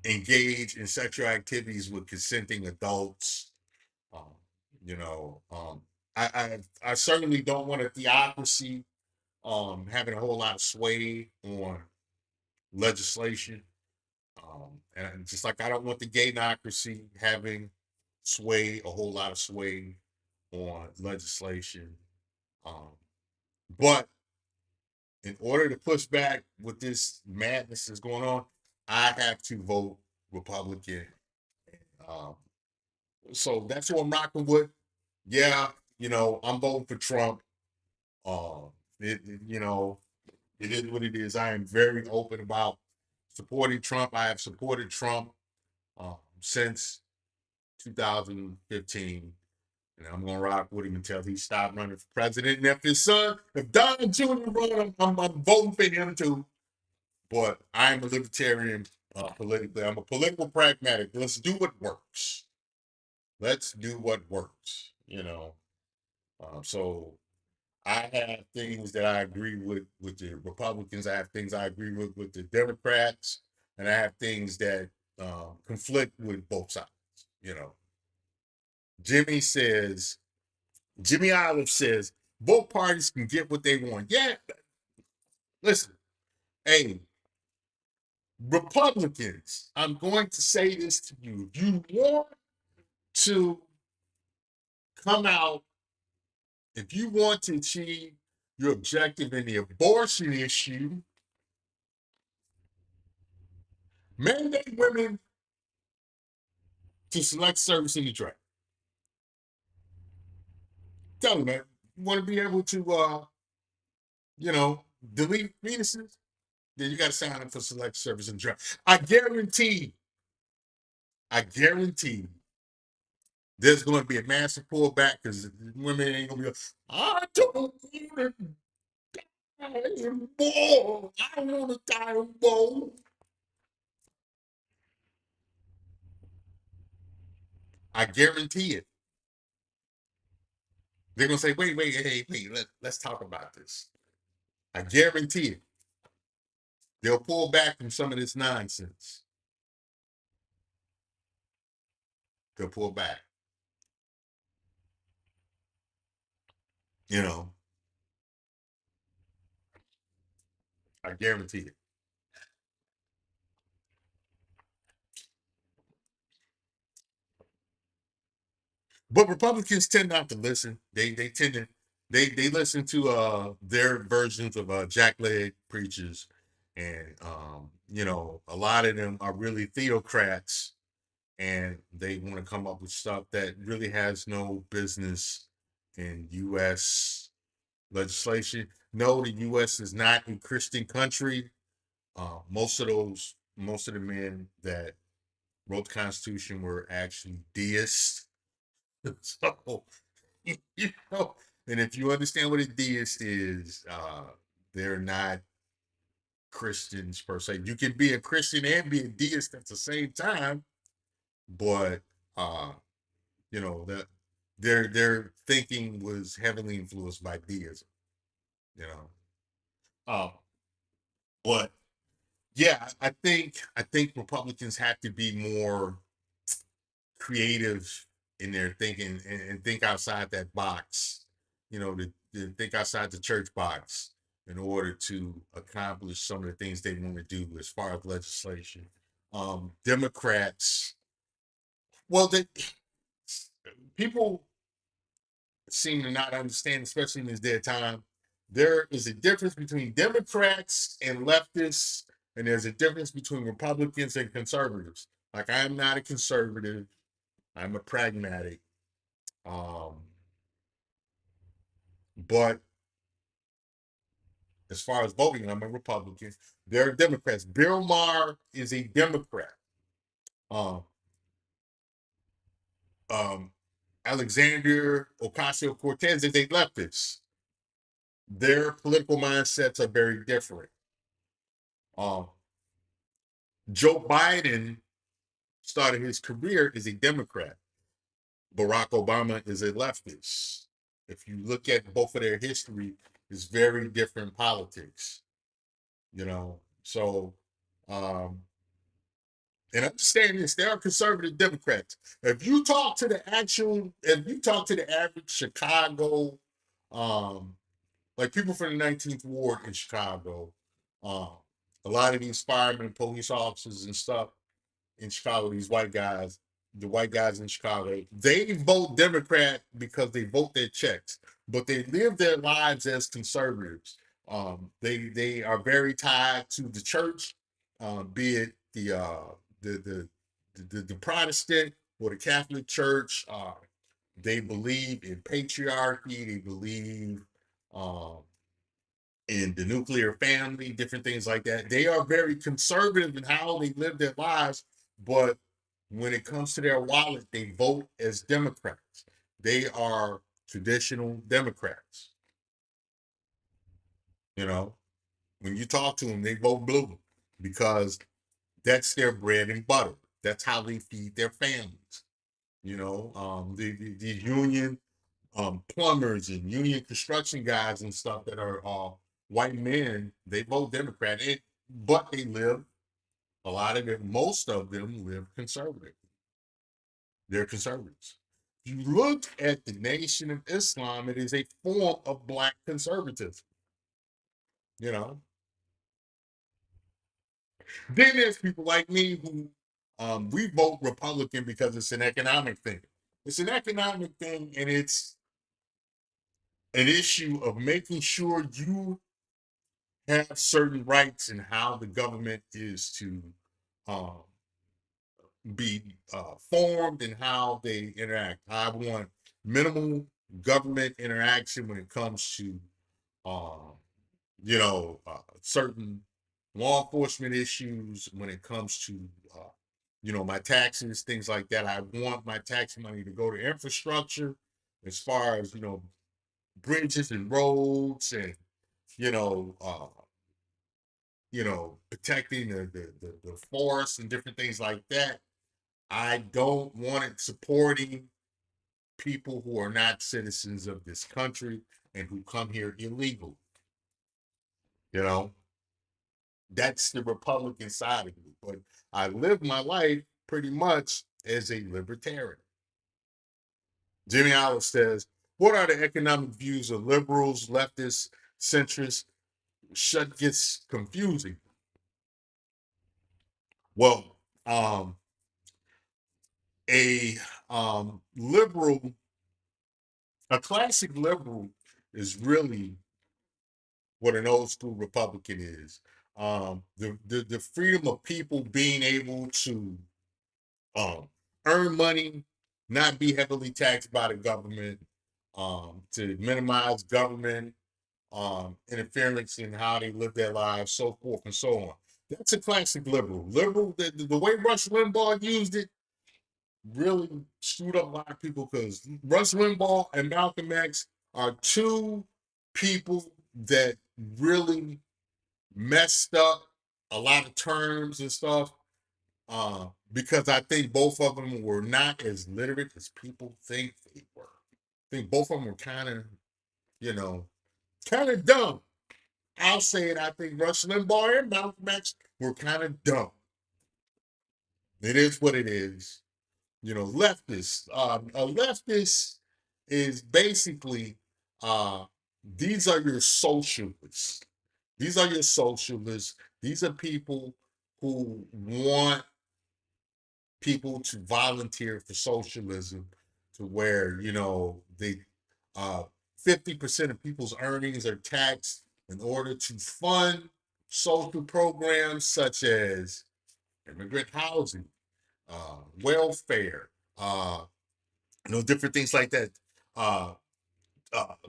engage in sexual activities with consenting adults. Um, you know, I certainly don't want a theocracy having a whole lot of sway on legislation. And just like I don't want the gaynocracy having sway, a whole lot of sway on legislation. Um, but in order to push back with this madness that's going on, I have to vote Republican. Um, so that's what I'm rocking with. Yeah, you know, I'm voting for Trump. Um, you know, it is what it is. I am very open about supporting Trump. I have supported Trump since 2015. And I'm gonna rock with him until he stopped running for president. And if his son, if Don Jr. run, I'm voting for him too. But I'm a libertarian politically. I'm a political pragmatic. Let's do what works. Let's do what works. You know. So I have things that I agree with the Republicans. I have things I agree with the Democrats, and I have things that conflict with both sides. You know. Jimmy says, Jimmy Olive says, both parties can get what they want. Yeah, listen, hey, Republicans, I'm going to say this to you. If you want to come out, if you want to achieve your objective in the abortion issue, mandate women to select service in the draft. Tell them, man, you want to be able to, you know, delete fetuses, then you got to sign up for select service in the draft. I guarantee there's going to be a massive pullback because women ain't going to be like, I don't want to die in war. I don't want to die in war. I guarantee it. They're going to say, wait, hey, let's talk about this. I guarantee it. They'll pull back from some of this nonsense. They'll pull back. You know, I guarantee it. But Republicans tend not to listen. They tend to they listen to their versions of jackleg preachers, and you know, a lot of them are really theocrats, and they want to come up with stuff that really has no business in U.S. legislation. No, the U.S. is not a Christian country. Most of the men that wrote the Constitution were actually deists. So, you know, and if you understand what a deist is, they're not Christians per se. You can be a Christian and be a deist at the same time, but uh, you know, that their thinking was heavily influenced by deism, you know. Uh, but yeah, I think Republicans have to be more creative in their thinking and think outside that box, you know, to think outside the church box in order to accomplish some of the things they want to do as far as legislation. Democrats, well, they people seem to not understand, especially in this day of time, there is a difference between Democrats and leftists, and there's a difference between Republicans and conservatives. Like, I am not a conservative, I'm a pragmatic. But as far as voting, I'm a Republican. There are Democrats. Bill Maher is a Democrat. Um, um, Alexander Ocasio Cortez is a leftist. Their political mindsets are very different. Um, Joe Biden started his career as a Democrat. Barack Obama is a leftist. If you look at both of their history, it's very different politics, you know. So, um, and understand this, there are conservative Democrats. If you talk to the average Chicago, um, like people from the 19th Ward in Chicago, um, a lot of these firemen, police officers, and stuff in Chicago, these white guys, the white guys in Chicago, they vote Democrat because they vote their checks, but they live their lives as conservatives. They are very tied to the church, be it the, the Protestant or the Catholic Church. They believe in patriarchy. They believe um, in the nuclear family, different things like that. They are very conservative in how they live their lives, but when it comes to their wallet, they vote as Democrats. They are traditional Democrats. You know, when you talk to them, they vote blue because that's their bread and butter. That's how they feed their families. You know, the union plumbers and union construction guys and stuff that are white men, they vote Democrat, but they live, a lot of them, most of them live conservative. They're conservatives. If you look at the Nation of Islam, it is a form of black conservatism. You know, then there's people like me who we vote Republican because it's an economic thing. It's an economic thing, and it's an issue of making sure you have certain rights in how the government is to um, be formed and how they interact. I want minimal government interaction when it comes to, um, certain law enforcement issues, when it comes to, my taxes, things like that. I want my tax money to go to infrastructure as far as, bridges and roads and, you know, uh, protecting the forests and different things like that. I don't want it supporting people who are not citizens of this country and who come here illegally. You know, that's the Republican side of me. But I live my life pretty much as a libertarian. Jimmy Alice says, what are the economic views of liberals, leftists, centrists? Shut gets confusing. Well, a liberal, a classic liberal is really what an old school Republican is. The freedom of people being able to um, earn money, not be heavily taxed by the government, to minimize government interference in how they live their lives, so forth and so on. That's a classic liberal. Liberal, the way Rush Limbaugh used it, really screwed up a lot of people because Rush Limbaugh and Malcolm X are two people that really messed up a lot of terms and stuff because I think both of them were not as literate as people think they were. I think both of them were you know, kind of dumb. I'll say it. I think Rush Limbaugh and Malcolm X were kind of dumb. It is what it is. Leftist. A leftist is basically uh, these are your socialists. These are your socialists. These are people who want people to volunteer for socialism to where, they 50% of people's earnings are taxed in order to fund social programs such as immigrant housing, welfare, different things like that. Uh,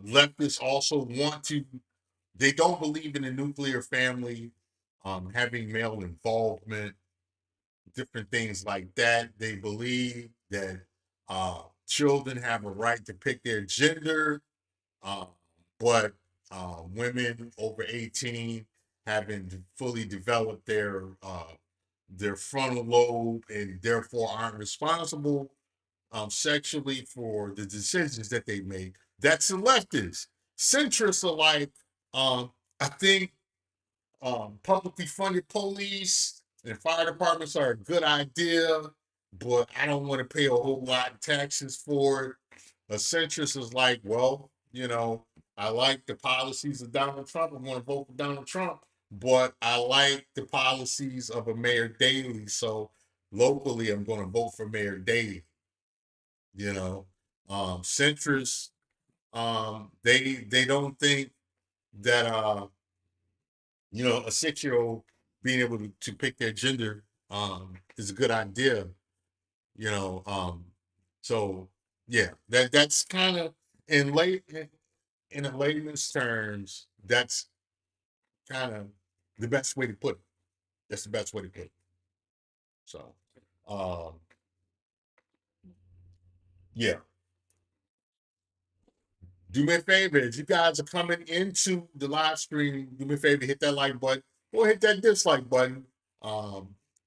Leftists also they don't believe in a nuclear family, having male involvement, different things like that. They believe that children have a right to pick their gender, uh, but women over 18 haven't fully developed their frontal lobe and therefore aren't responsible sexually for the decisions that they make. That's the leftists. Centrists are like, I think publicly funded police and fire departments are a good idea, but I don't want to pay a whole lot in taxes for it. A centrist is like, well, I like the policies of Donald Trump. I'm going to vote for Donald Trump, but I like the policies of a Mayor Daley. So locally, I'm going to vote for Mayor Daley. Centrists, they don't think that a 6-year-old being able to pick their gender is a good idea. You know, um, so yeah, that's kind of in a layman's terms, that's kind of the best way to put it. That's the best way to put it. So, um, yeah. Do me a favor, as you guys are coming into the live stream, do me a favor, hit that like button or hit that dislike button,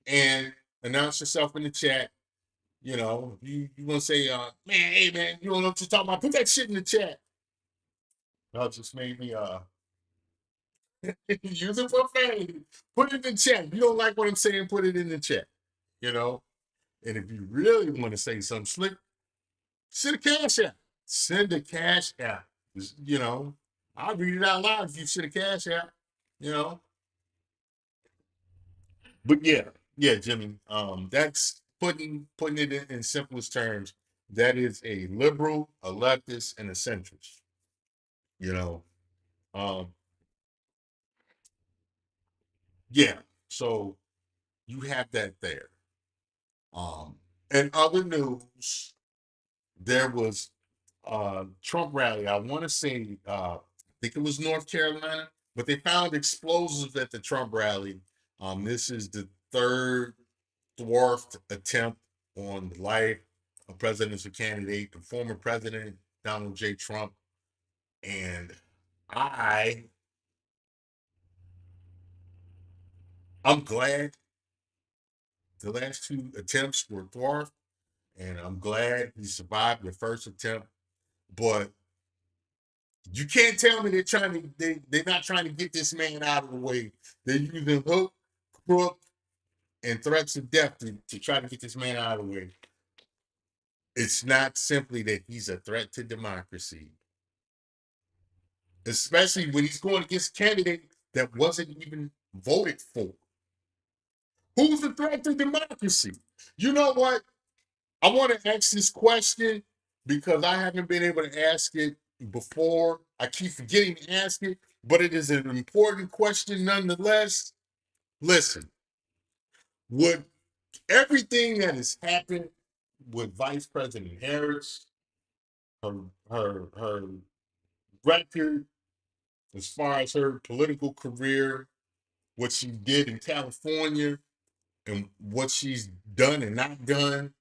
and announce yourself in the chat. You want to say, man, hey, man, you don't know what you're talking about, put that shit in the chat. That just made me use it for fame. Put it in the chat. If you don't like what I'm saying, put it in the chat. You know, and if you really want to say something slick, send a cash app. Send a cash app. You know, I'll read it out loud if you send a cash app. You know, but yeah, Jimmy. That's putting it in simplest terms. That is a liberal, a leftist, and a centrist. You know, um, yeah. So you have that there. Um, and other news, there was Trump rally. I want to say, I think it was North Carolina, but they found explosives at the Trump rally. This is the third dwarfed attempt on the life of presidential candidate, the former president Donald J. Trump, and I, I'm glad the last two attempts were dwarfed, and I'm glad he survived the first attempt. But you can't tell me they're not trying to get this man out of the way. They're using hook, crook, and threats of death to try to get this man out of the way. It's not simply that he's a threat to democracy, especially when he's going against a candidate that wasn't even voted for. Who's a threat to democracy? You know what? I want to ask this question because I haven't been able to ask it before. I keep forgetting to ask it, but it is an important question nonetheless. Listen, would everything that has happened with Vice President Harris, her her record as far as her political career, what she did in California, and what she's done and not done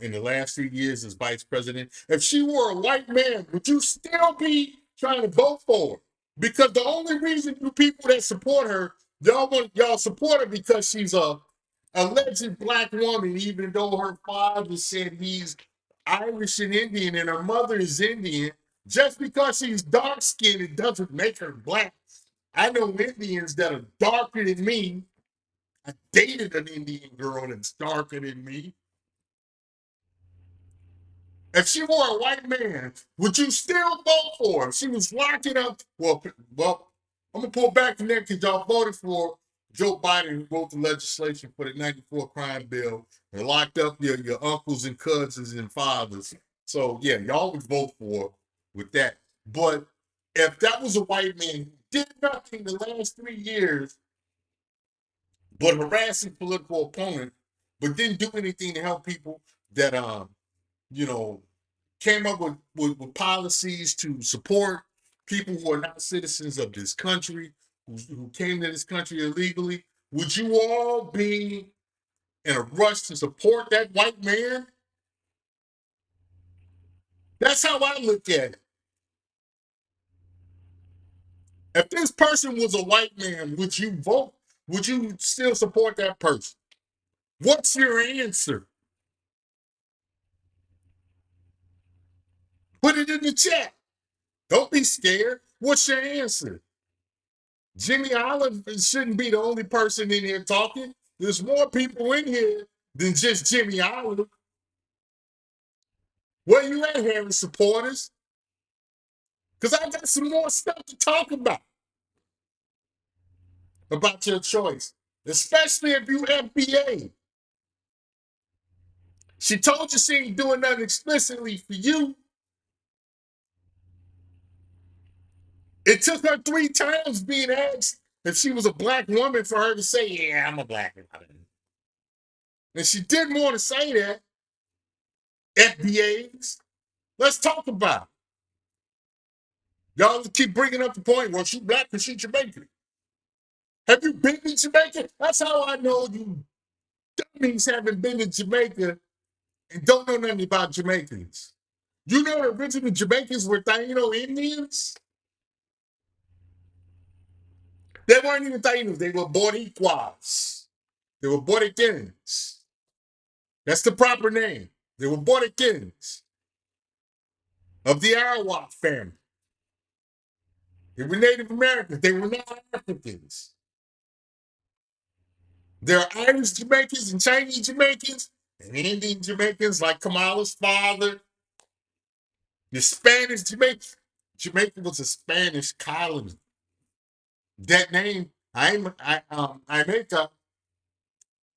in the last 3 years as vice president, if she were a white man, would you still be trying to vote for her? Because the only reason you people that support her, y'all support her because she's a alleged black woman, even though her father said he's Irish and Indian and her mother is Indian. Just because she's dark skinned, it doesn't make her black. I know Indians that are darker than me. I dated an Indian girl that's darker than me. If she were a white man, would you still vote for her? If she was locking up, well, I'm gonna pull back from there because y'all voted for Joe Biden, who wrote the legislation for the '94 crime bill and locked up your uncles and cousins and fathers. So yeah, y'all would vote for with that. But if that was a white man who did nothing the last 3 years but harassing political opponents, but didn't do anything to help people that you know, came up with policies to support people who are not citizens of this country, who came to this country illegally, would you all be in a rush to support that white man? That's how I look at it. If this person was a white man, would you vote? Would you still support that person? What's your answer? Put it in the chat. Don't be scared. What's your answer? Jimmy Olive shouldn't be the only person in here talking. There's more people in here than just Jimmy Olive. Where you at, Harris supporters? Because I got some more stuff to talk about your choice, especially if you FBA. She told you she ain't doing nothing explicitly for you. It took her 3 times being asked if she was a black woman for her to say, yeah, I'm a black woman. And she didn't want to say that. FBAs. Let's talk about it. Y'all keep bringing up the point, well, she black because she Jamaican. Have you been to Jamaica? That's how I know you dummies haven't been to Jamaica and don't know nothing about Jamaicans. You know the original Jamaicans were Taino Indians? They weren't even Tainos. They were Boricuas. They were Boricans. That's the proper name. They were Boricans of the Arawak family. They were Native Americans. They were not Africans. There are Irish Jamaicans and Chinese Jamaicans and Indian Jamaicans like Kamala's father. The Spanish Jamaica. Jamaica was a Spanish colony. That name, Jamaica,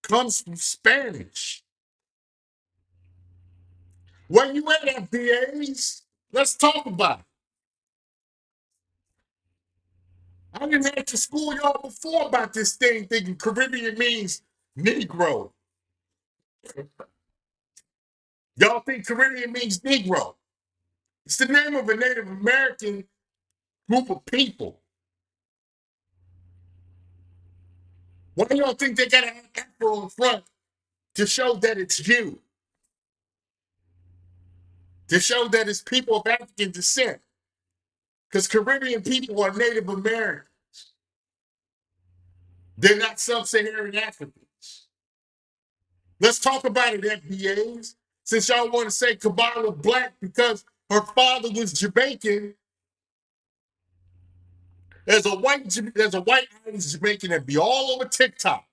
comes from Spanish. When you at FBAs, let's talk about it. I didn't have to school y'all before about this thing, thinking Caribbean means Negro. Y'all think Caribbean means Negro. It's the name of a Native American group of people. Why do y'all think they got an afro in front to show that it's you? To show that it's people of African descent? Because Caribbean people are Native American. They're not sub-Saharan Africans. Let's talk about it, FBAs. Since y'all want to say Kabbalah black because her father was Jamaican, there's a white Irish Jamaican that be all over TikTok.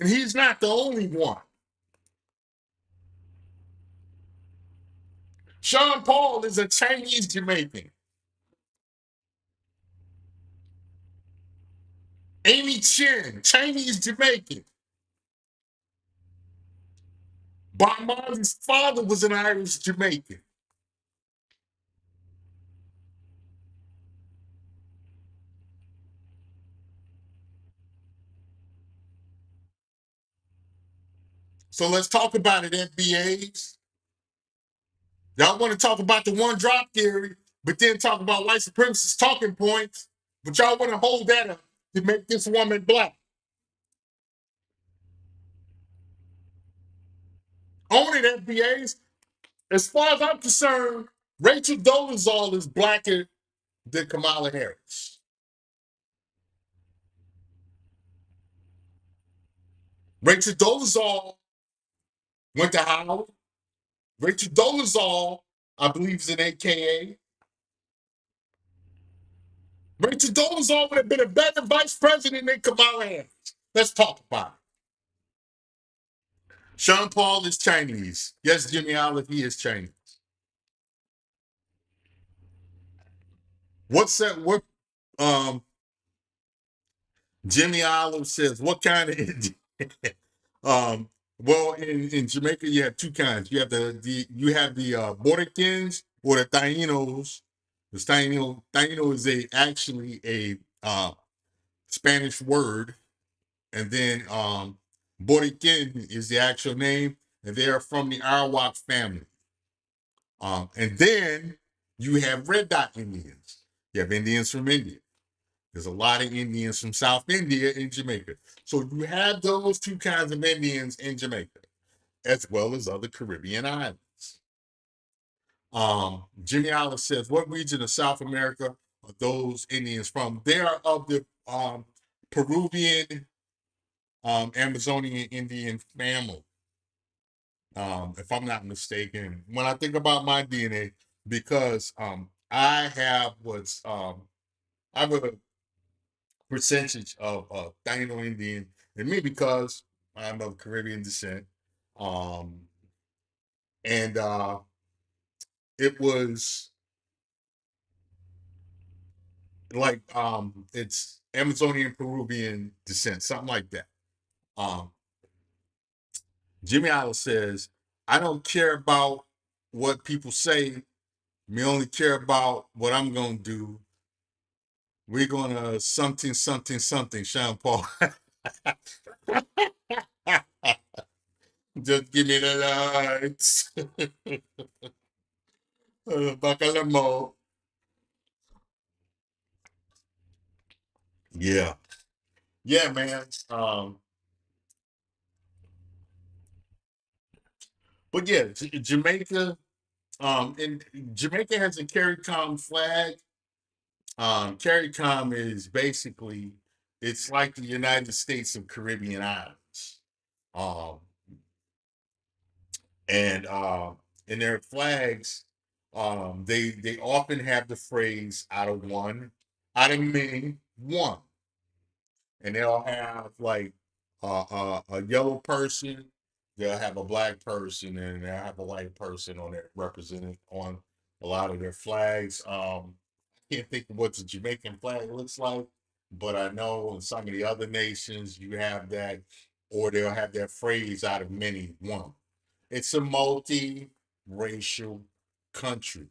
And he's not the only one. Sean Paul is a Chinese Jamaican. Amy Chin, Chinese Jamaican. Bob Marley's father was an Irish Jamaican. So let's talk about it, FBAs. Y'all want to talk about the one drop theory, but then talk about white supremacist talking points, but y'all want to hold that up to make this woman black. Own it, FBAs. As far as I'm concerned, Rachel Dolezal is blacker than Kamala Harris. Rachel Dolezal went to Howard. Rachel Dolezal, I believe, is an AKA. Rachel Dolezal would have been a better vice president than Kamala Harris. Let's talk about it. Sean Paul is Chinese. Yes, Jimmy Olive, he is Chinese. What's that? What Jimmy Olive says, what kind of Indian? Well, in Jamaica, you have two kinds. You have the Boricans or the Tainos. The Taino is actually a Spanish word, and then Borican is the actual name, and they are from the Arawak family. And then you have red dot Indians. You have Indians from India. There's a lot of Indians from South India in Jamaica. So you have those two kinds of Indians in Jamaica, as well as other Caribbean islands. Jimmy Alice says, what region of South America are those Indians from? They are of the Peruvian, Amazonian Indian family, if I'm not mistaken. When I think about my DNA, because I have I have a percentage of Taino Indian in me because I'm of Caribbean descent. Um, and it was like it's Amazonian Peruvian descent, something like that. Um, Jimmy Isle says, I don't care about what people say, me only care about what I'm gonna do. We're gonna something, something, something, Sean Paul. Just give me the lights. Bacalamo. Yeah. Yeah, man. But yeah, Jamaica, and Jamaica has a CARICOM flag. CARICOM is basically, it's like the United States of Caribbean islands. Um, and in their flags, they often have the phrase out of one, out of many, one. And they'll have like a yellow person, they'll have a black person, and they'll have a white person on it represented on a lot of their flags. I can't think of what the Jamaican flag looks like, but I know in some of the other nations you have that, or they'll have that phrase out of many, one. It's a multi-racial country.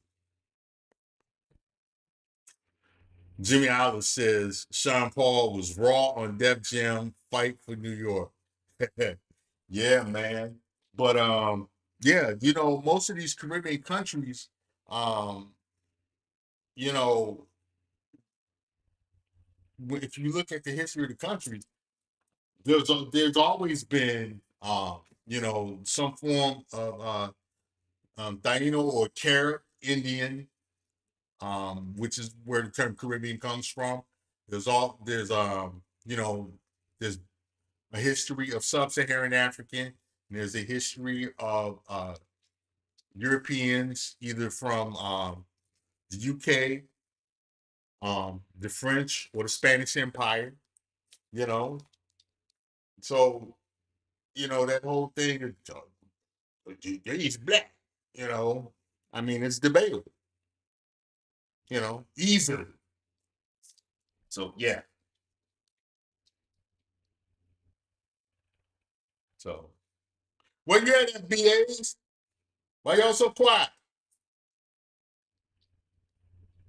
Jimmy Oliver says Sean Paul was raw on Def Jam Fight for New York. Yeah, man. But yeah, most of these Caribbean countries, um, you know, if you look at the history of the country, there's always been some form of Taino or Carib Indian, which is where the term Caribbean comes from. There's a history of sub-Saharan African, and there's a history of Europeans, either from the UK, the French, or the Spanish Empire. You know, so that whole thing is he's black. You know, I mean, it's debatable. Easily. So yeah. So where you at, BAs? Why y'all so quiet?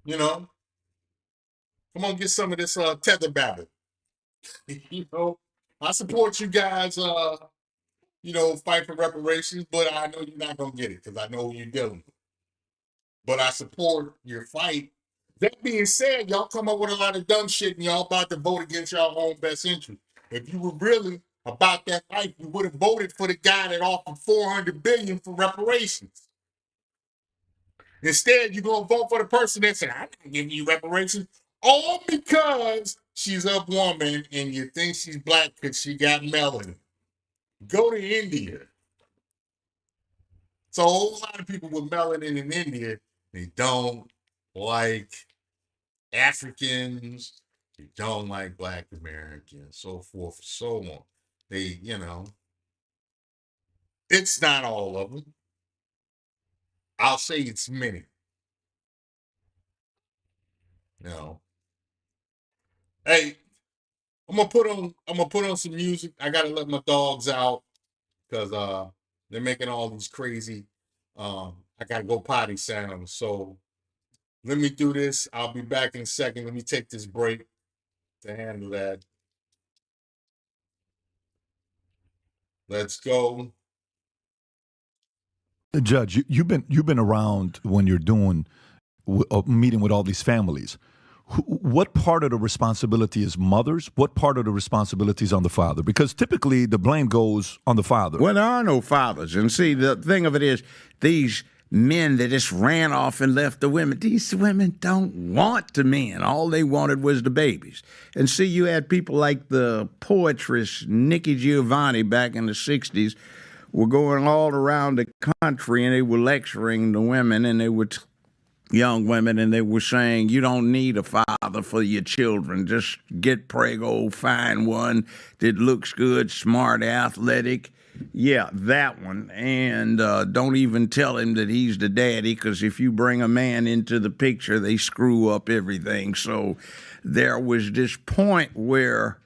You know, come on, get some of this tether babble. you know, I support you guys. Fight for reparations, but I know you're not gonna get it because I know who you're dealing with. But I support your fight. That being said, y'all come up with a lot of dumb shit and y'all about to vote against y'all own best interest. If you were really about that life, you would have voted for the guy that offered 400 billion for reparations. Instead, you're gonna vote for the person that said, "I'm not giving you reparations," all because she's a woman and you think she's black because she got melanin. Go to India. So a whole lot of people with melanin in India, they don't like Africans, they don't like Black Americans, so forth and so on. It's not all of them. I'll say it's many. You know. Hey, I'm gonna put on some music. I gotta let my dogs out. because they're making all these crazy I gotta go potty sounds. So let me do this. I'll be back in a second. Let me take this break to handle that. Let's go. Judge, you've been around when you're doing meeting with all these families. What part of the responsibility is mothers? What part of the responsibility is on the father? Because typically the blame goes on the father. Well, there are no fathers. And see, the thing of it is, these men that just ran off and left the women, these women don't want the men. All they wanted was the babies. And see, you had people like the poetress Nikki Giovanni back in the 60s were going all around the country and they were lecturing the women and they were young women, and they were saying, you don't need a father for your children. Just get prego, find one that looks good, smart, athletic. Yeah, that one. And don't even tell him that he's the daddy, because if you bring a man into the picture, they screw up everything. So there was this point where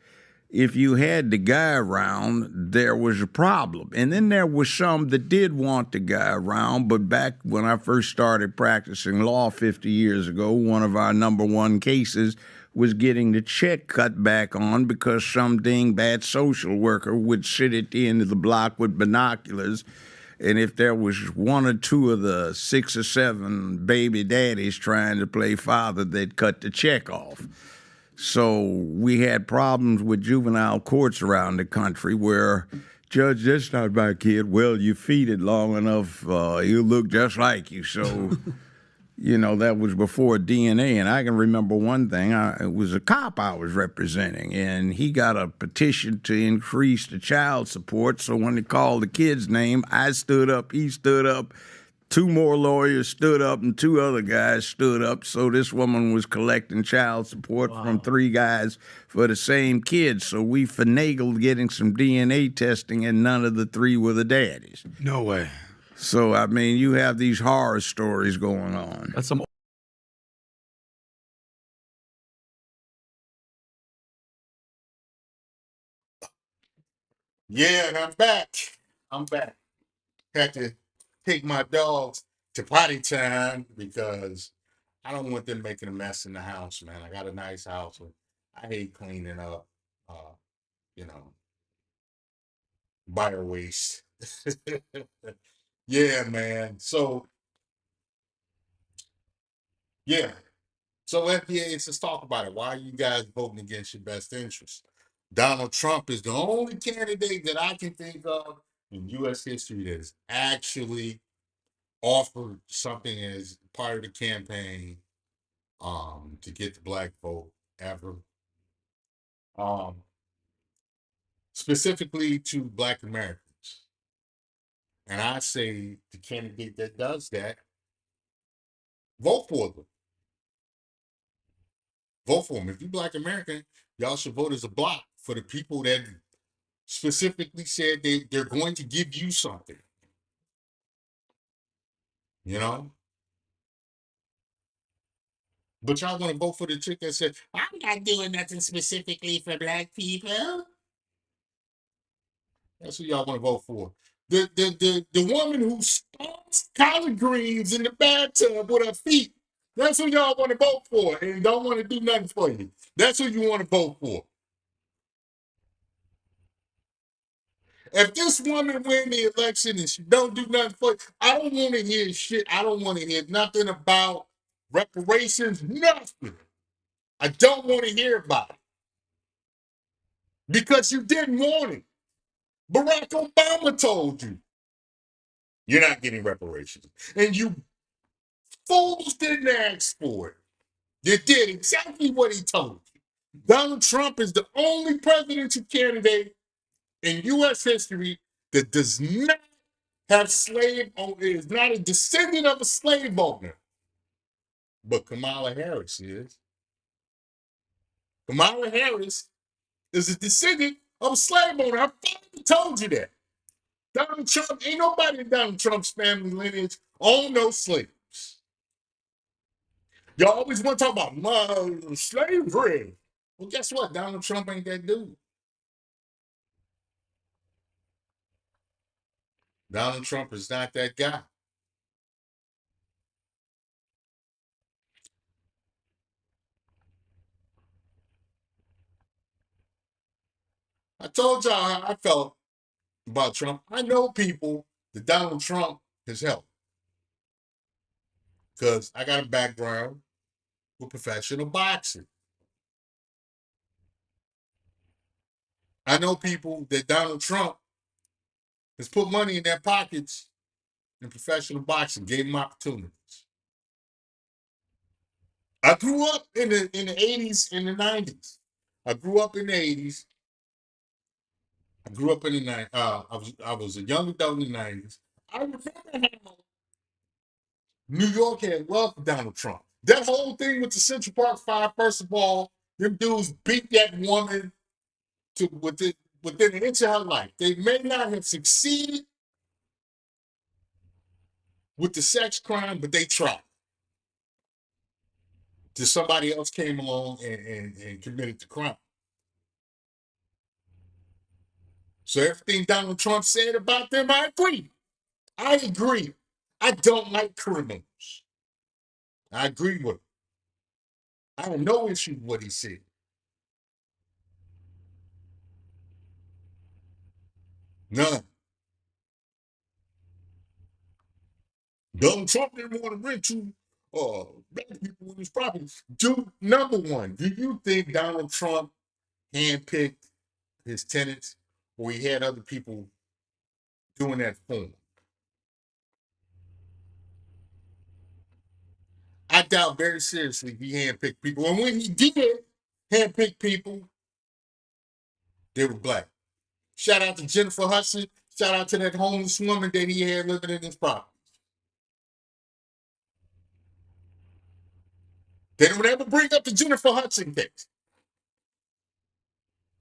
if you had the guy around, there was a problem. And then there was some that did want the guy around, but back when I first started practicing law 50 years ago, one of our number one cases was getting the check cut back on because some dingbat social worker would sit at the end of the block with binoculars, and if there was one or two of the 6 or 7 baby daddies trying to play father, they'd cut the check off. So we had problems with juvenile courts around the country where, Judge, that's not my kid. Well, you feed it long enough, he'll look just like you. So, you know, that was before DNA. And I can remember one thing. It was a cop I was representing, and he got a petition to increase the child support. So when they called the kid's name, I stood up, he stood up. 2 more lawyers stood up and 2 other guys stood up. So this woman was collecting child support from 3 guys for the same kid. So we finagled getting some DNA testing, and none of the 3 were the daddies. No way. So, I mean, you have these horror stories going on. That's some. Yeah, and I'm back. I'm back. Had to take my dogs to potty time because I don't want them making a mess in the house, man. I got a nice house. I hate cleaning up, you know, bio waste. Yeah, man. So, yeah. So, FBAs, let's talk about it. Why are you guys voting against your best interest? Donald Trump is the only candidate that I can think of in U.S. history that has actually offered something as part of the campaign to get the black vote ever. Specifically to black Americans. And I say the candidate that does that, vote for them. Vote for them. If you're black American, y'all should vote as a block for the people that specifically said they're going to give you something. You know? But y'all want to vote for the chick that said, I'm not doing nothing specifically for black people. That's who y'all want to vote for. The woman who stomps collard greens in the bathtub with her feet. That's who y'all want to vote for and don't want to do nothing for you. That's who you want to vote for. If this woman win the election and she don't do nothing for you, I don't want to hear shit. I don't want to hear nothing about reparations, nothing. I don't want to hear about it. Because you didn't want it. Barack Obama told you you're not getting reparations. And you fools didn't ask for it. You did exactly what he told you. Donald Trump is the only presidential candidate in U.S. history that does not have slave owner, is not a descendant of a slave owner. But Kamala Harris is. Kamala Harris is a descendant of a slave owner. I finally told you that. Donald Trump, ain't nobody in Donald Trump's family lineage own no slaves. Y'all always want to talk about slavery. Well, guess what? Donald Trump ain't that dude. Donald Trump is not that guy. I told y'all how I felt about Trump. I know people that Donald Trump has helped because I got a background with professional boxing. I know people that Donald Trump has put money in their pockets in professional boxing, gave them opportunities. I grew up in the 80s and the 90s. I grew up in the 80s. I grew up in the 90s. I was a young adult in the 90s. I remember how New York had loved Donald Trump. That whole thing with the Central Park Five, first of all, them dudes beat that woman to within an inch of her life. They may not have succeeded with the sex crime, but they tried. Till somebody else came along and committed the crime. So everything Donald Trump said about them, I agree. I agree. I don't like criminals. I agree with him. I have no issue with what he said. None. Donald Trump didn't want to rent to black people in his property. Number one, do you think Donald Trump handpicked his tenants or he had other people doing that for him? I doubt very seriously he handpicked people. And when he did handpick people, they were black. Shout out to Jennifer Hudson. Shout out to that homeless woman that he had living in his property. They don't ever bring up the Jennifer Hudson case.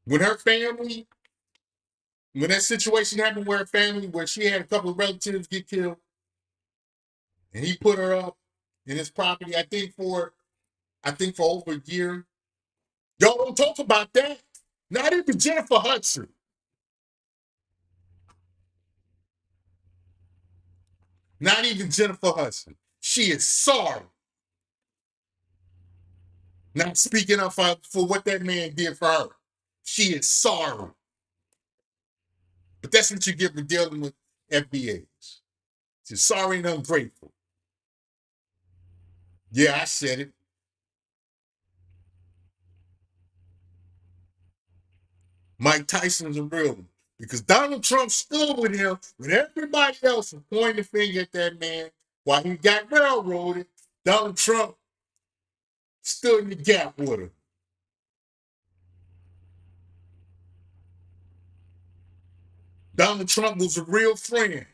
When her family, when that situation happened where her family, where she had a couple of relatives get killed, and he put her up in his property, I think for over a year. Y'all don't talk about that. Not even Jennifer Hudson. Not even Jennifer Hudson. She is sorry. Not speaking up for what that man did for her. She is sorry. But that's what you get for dealing with FBAs. She's sorry and ungrateful. Yeah, I said it. Mike Tyson's a real one. Because Donald Trump stood with him when everybody else was pointing the finger at that man while he got railroaded. Donald Trump stood in the gap with him. Donald Trump was a real friend.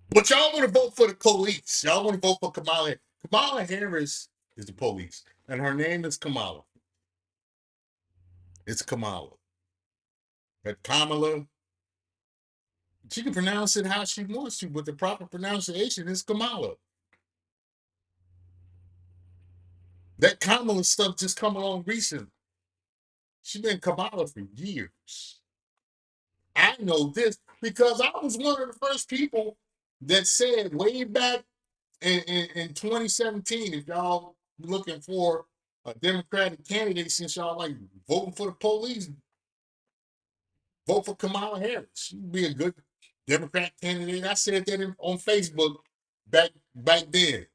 But y'all want to vote for the police. Y'all want to vote for Kamala. Kamala Harris is the police. And her name is Kamala. It's Kamala. That Kamala, she can pronounce it how she wants to, but the proper pronunciation is Kamala. That Kamala stuff just come along recently. She's been Kamala for years. I know this because I was one of the first people that said way back in 2017, if y'all looking for a Democratic candidate, since y'all like voting for the police, vote for Kamala Harris. She'd be a good Democrat candidate. I said that on Facebook back then.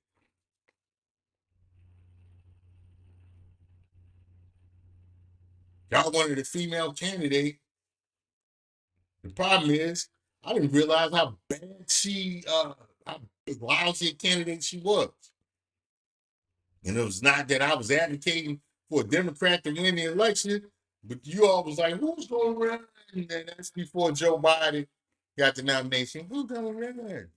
Y'all wanted a female candidate. The problem is, I didn't realize how bad how lousy a candidate she was. And it was not that I was advocating for a Democrat to win the election, but you all was like, who's going to run? And that's before Joe Biden got the nomination. Who's going to run?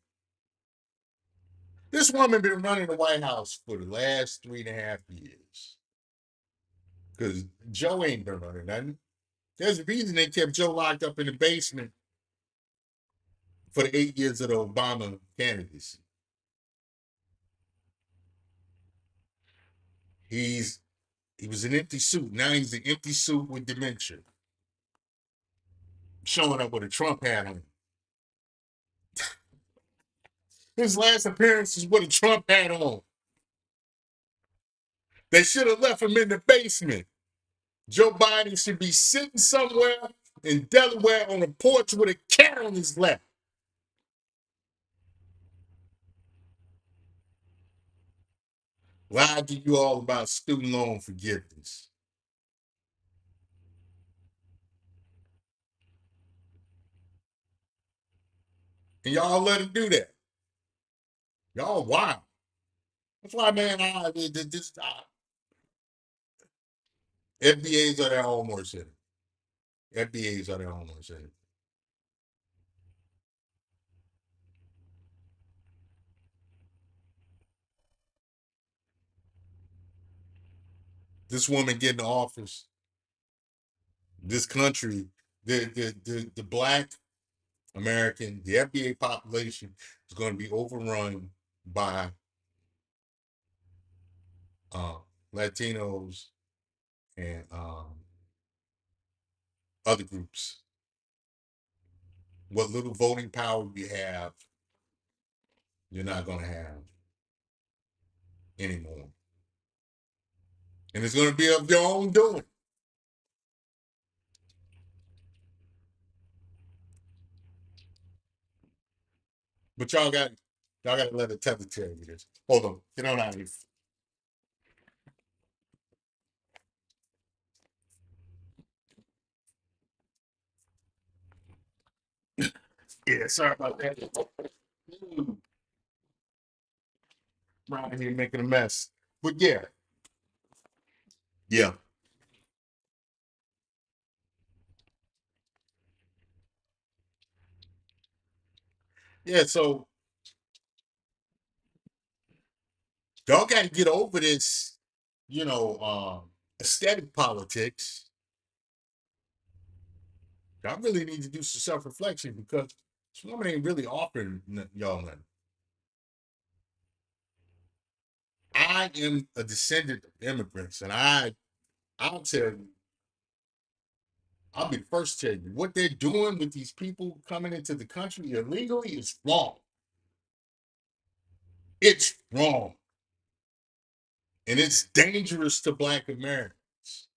This woman been running the White House for the last 3.5 years. Because Joe ain't been running nothing. There's a reason they kept Joe locked up in the basement for the 8 years of the Obama candidacy. He was an empty suit. Now he's an empty suit with dementia, showing up with a Trump hat on. His last appearance is with a Trump hat on. They should have left him in the basement. Joe Biden should be sitting somewhere in Delaware on a porch with a cat on his lap. Lied to you all about student loan forgiveness. And y'all let him do that. Y'all wild. That's why, man, FBAs are their own worst enemy. FBAs are their own worst enemy. This woman get in office, this country, the black American, the FBA population is going to be overrun by Latinos and other groups. What little voting power you have, you're not going to have anymore. And it's going to be of your own doing. But y'all got to let the tether tell you this. Hold on. Get on out of here. Yeah, sorry about that. Around here making a mess. But yeah. Yeah. Yeah, so y'all got to get over this, aesthetic politics. Y'all really need to do some self-reflection because this woman ain't really offering y'all nothing. I am a descendant of immigrants, and I'll tell you, I'll be the first to tell you, what they're doing with these people coming into the country illegally is wrong. It's wrong. And it's dangerous to Black Americans.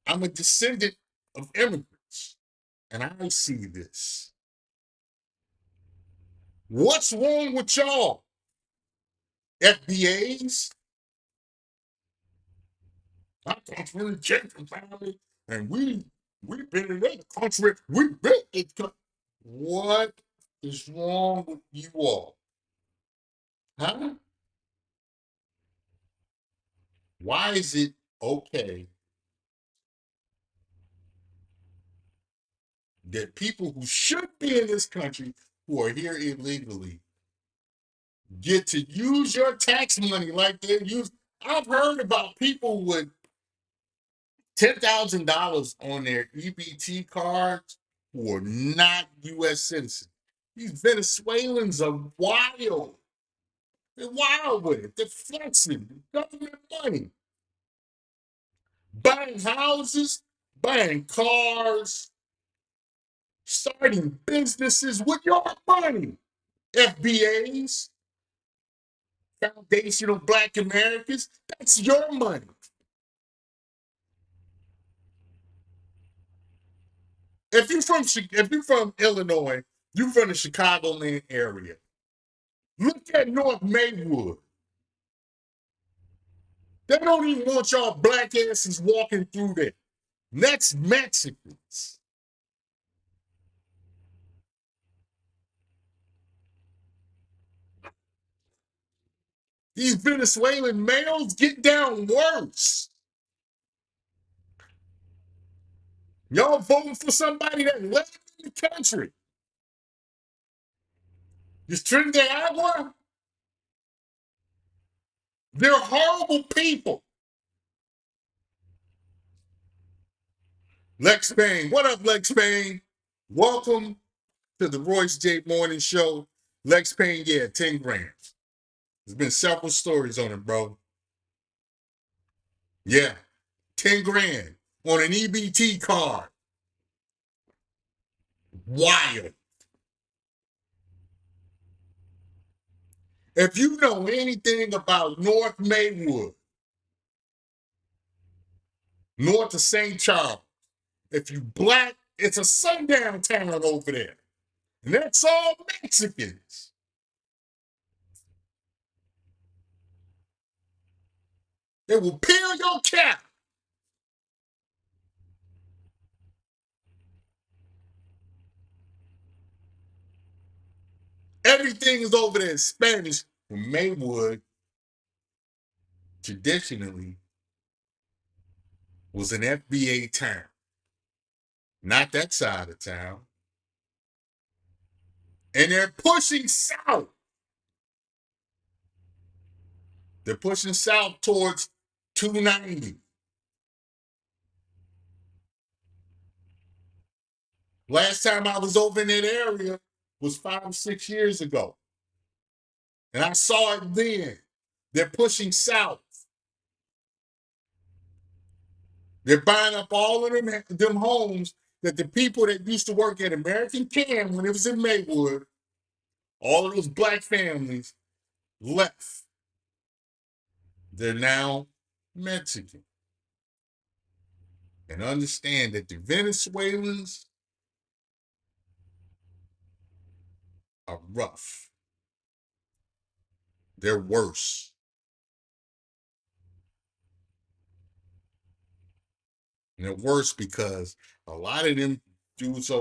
I'm a descendant of immigrants, and I see this. What's wrong with y'all? FBAs? I come from a Jacob family, and we've been in that country. We've been in country. What is wrong with you all? Huh? Why is it okay that people who should be in this country, who are here illegally, get to use your tax money like they use? I've heard about people with $10,000 on their EBT cards who are not U.S. citizens. These Venezuelans are wild. They're wild with it. They're flexing government money, buying houses, buying cars, starting businesses with your money. FBAs, Foundational Black Americans, that's your money. If you're from Illinois, you're from the Chicagoland area. Look at North Maywood. They don't even want y'all black asses walking through there. That's Mexicans. These Venezuelan males get down worse. Y'all voting for somebody that left the country. Is Trinidad Agua? They're horrible people. Lex Payne. What up, Lex Payne? Welcome to the Royce J Morning Show. Lex Payne, yeah, 10 grand. There's been several stories on it, bro. Yeah, 10 grand on an EBT card. Wild. If you know anything about North Maywood, north of St. Charles, if you black, it's a sundown town over there. And that's all Mexicans. They will peel your cap. Everything is over there in Spanish. Maywood traditionally was an FBA town. Not that side of town. And they're pushing south. They're pushing south towards 290. Last time I was over in that area was 5 or 6 years ago. And I saw it then. They're pushing south. They're buying up all of them homes that the people that used to work at American Can when it was in Maywood, all of those black families left. They're now Mexican. And understand that the Venezuelans are rough. They're worse. And they're worse because a lot of them dudes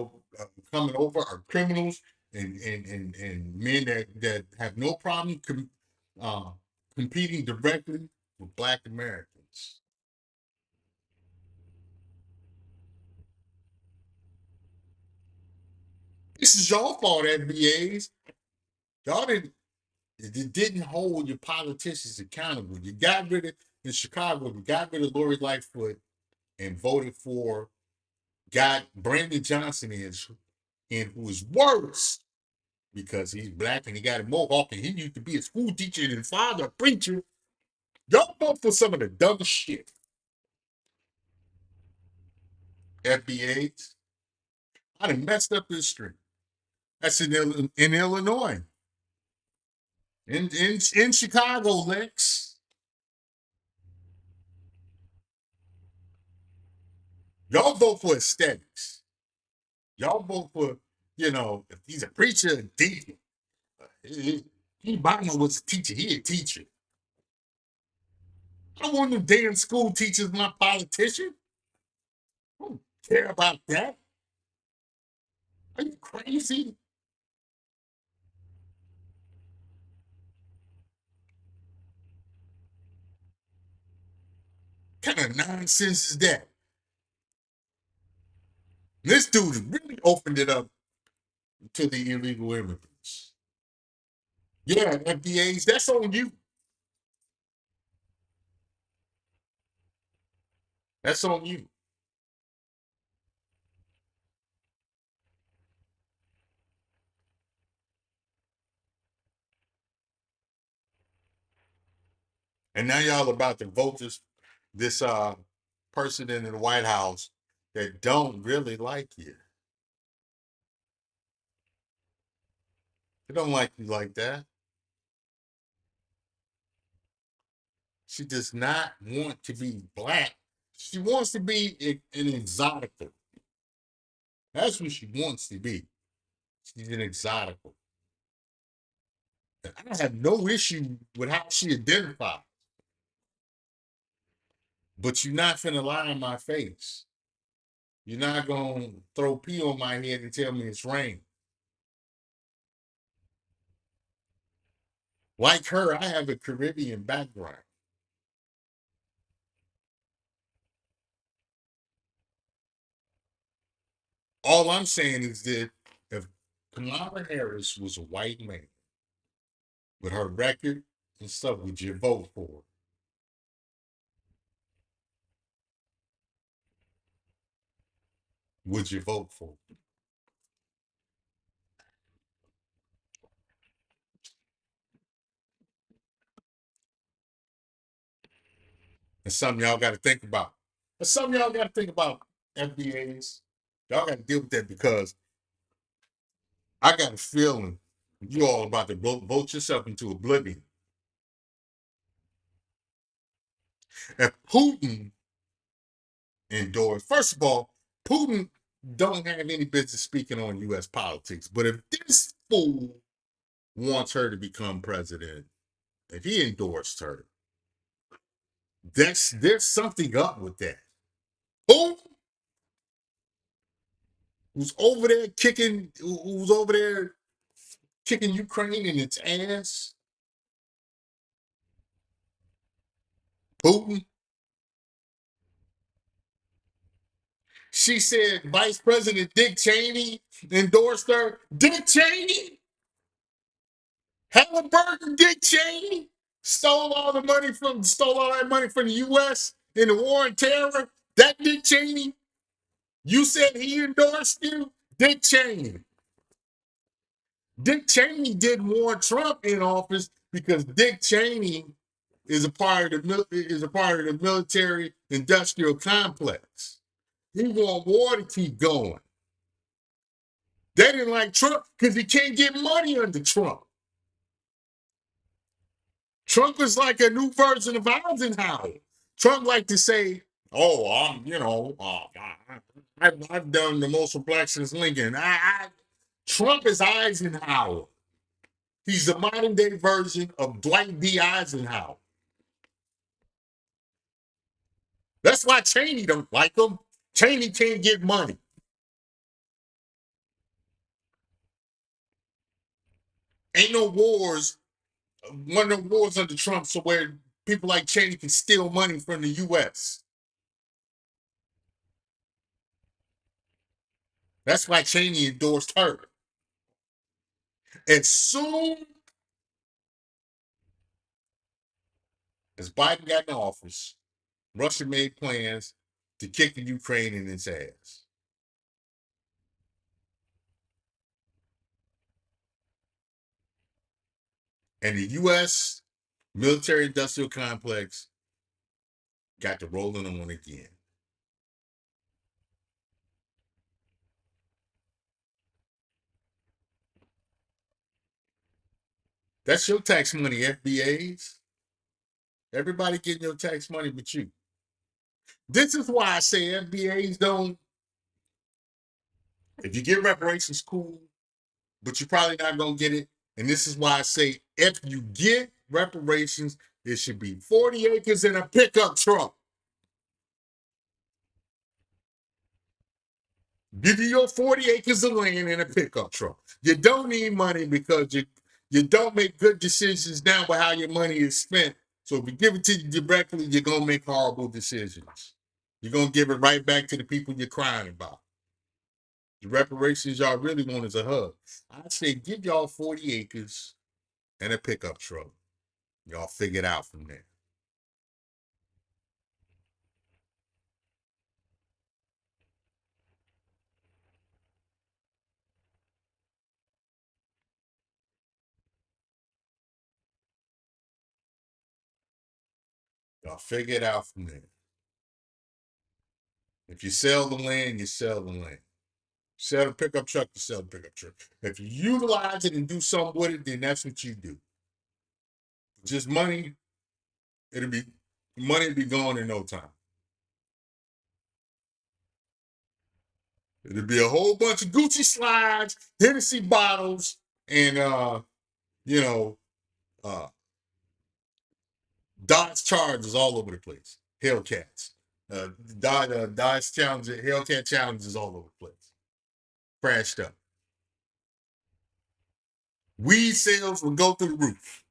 coming over are criminals and men that have no problem competing directly with black Americans. This is your fault, FBAs. Y'all didn't hold your politicians accountable. You got rid of, in Chicago, you got rid of Lori Lightfoot and voted for, got Brandon Johnson in who is worse because he's black and he got a mohawk and he used to be a school teacher and his father a preacher. Y'all vote for some of the dumbest shit. FBAs. I done messed up this street. That's in Illinois. In Chicago, Lex. Y'all vote for aesthetics. Y'all vote for, if he's a preacher, a deacon. Obama was a teacher. He a teacher. I don't want them damn school teachers my politician. I don't care about that. Are you crazy? What kind of nonsense is that? This dude really opened it up to the illegal immigrants. Yeah, FBAs, that's on you. That's on you. And now y'all about to vote this person in the White House that don't really like you. They don't like you like that. She does not want to be black. She wants to be an exotica. That's what she wants to be. She's an exotica. And I have no issue with how she identifies. But you're not finna lie in my face. You're not gonna throw pee on my head and tell me it's rain. Like her, I have a Caribbean background. All I'm saying is that if Kamala Harris was a white man with her record and stuff, would you vote for her? Would you vote for her? That's something y'all got to think about. That's something y'all got to think about, FBAs. Y'all got to deal with that because I got a feeling you all about to vote yourself into oblivion. If Putin endorsed, first of all, Putin don't have any business speaking on U.S. politics. But if this fool wants her to become president, if he endorsed her, there's something up with that. Putin, who's over there kicking Ukraine in its ass. Putin. She said Vice President Dick Cheney endorsed her. Dick Cheney? Halliburton Dick Cheney? Stole all that money from the U.S. in the war on terror? That Dick Cheney? You said he endorsed you? Dick Cheney. Dick Cheney didn't want Trump in office because Dick Cheney is a part of the military industrial complex. He want war to keep going. They didn't like Trump because he can't get money under Trump. Trump is like a new version of Eisenhower. Trump like to say, "Oh, I've done the most for blacks since Lincoln." Trump is Eisenhower. He's the modern day version of Dwight D. Eisenhower. That's why Cheney don't like him. Cheney can't get money. Ain't no wars. One of the wars under Trump, so where people like Cheney can steal money from the U.S. That's why Cheney endorsed her. As soon as Biden got in office, Russia made plans to kick the Ukraine in its ass. And the U.S. military industrial complex got to rolling on again. That's your tax money, FBAs. Everybody getting your tax money but you. This is why I say FBAs don't. If you get reparations, cool, but you're probably not going to get it. And this is why I say if you get reparations, it should be 40 acres and a pickup truck. Give you your 40 acres of land and a pickup truck. You don't need money because you don't make good decisions now with how your money is spent. So if you give it to you directly, you're going to make horrible decisions. You're going to give it right back to the people you're crying about. The reparations y'all really want is a hug. I say give y'all 40 acres and a pickup truck. Y'all figure it out from there. Y'all figure it out from there. If you sell the land, you sell the land. Sell the pickup truck, you sell the pickup truck. If you utilize it and do something with it, then that's what you do. Just money, money will be gone in no time. It'll be a whole bunch of Gucci slides, Hennessy bottles, and Dodge Chargers all over the place. Hellcats. Dodge Challenger, Hellcat Challengers all over the place. Crashed up. Weed sales will go through the roof.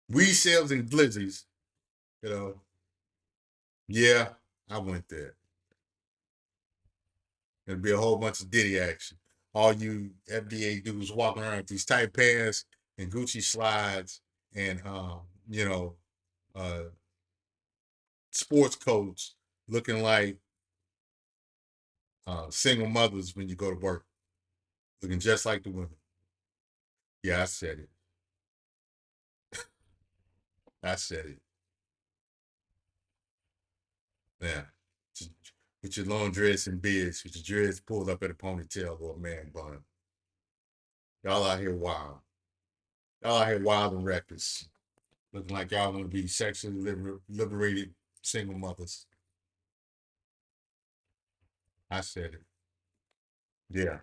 Weed sales and glizzies, yeah, I went there. There'll be a whole bunch of Diddy action. All you FDA dudes walking around with these tight pants and Gucci slides and sports coats looking like single mothers when you go to work, looking just like the women. Yeah, I said it. I said it. Yeah. With your long dress and beards, with your dreads pulled up at a ponytail or a man bun. Y'all out here wild. Y'all out here wild and reckless. Looking like y'all want to be sexually liberated single mothers. I said it. Yeah.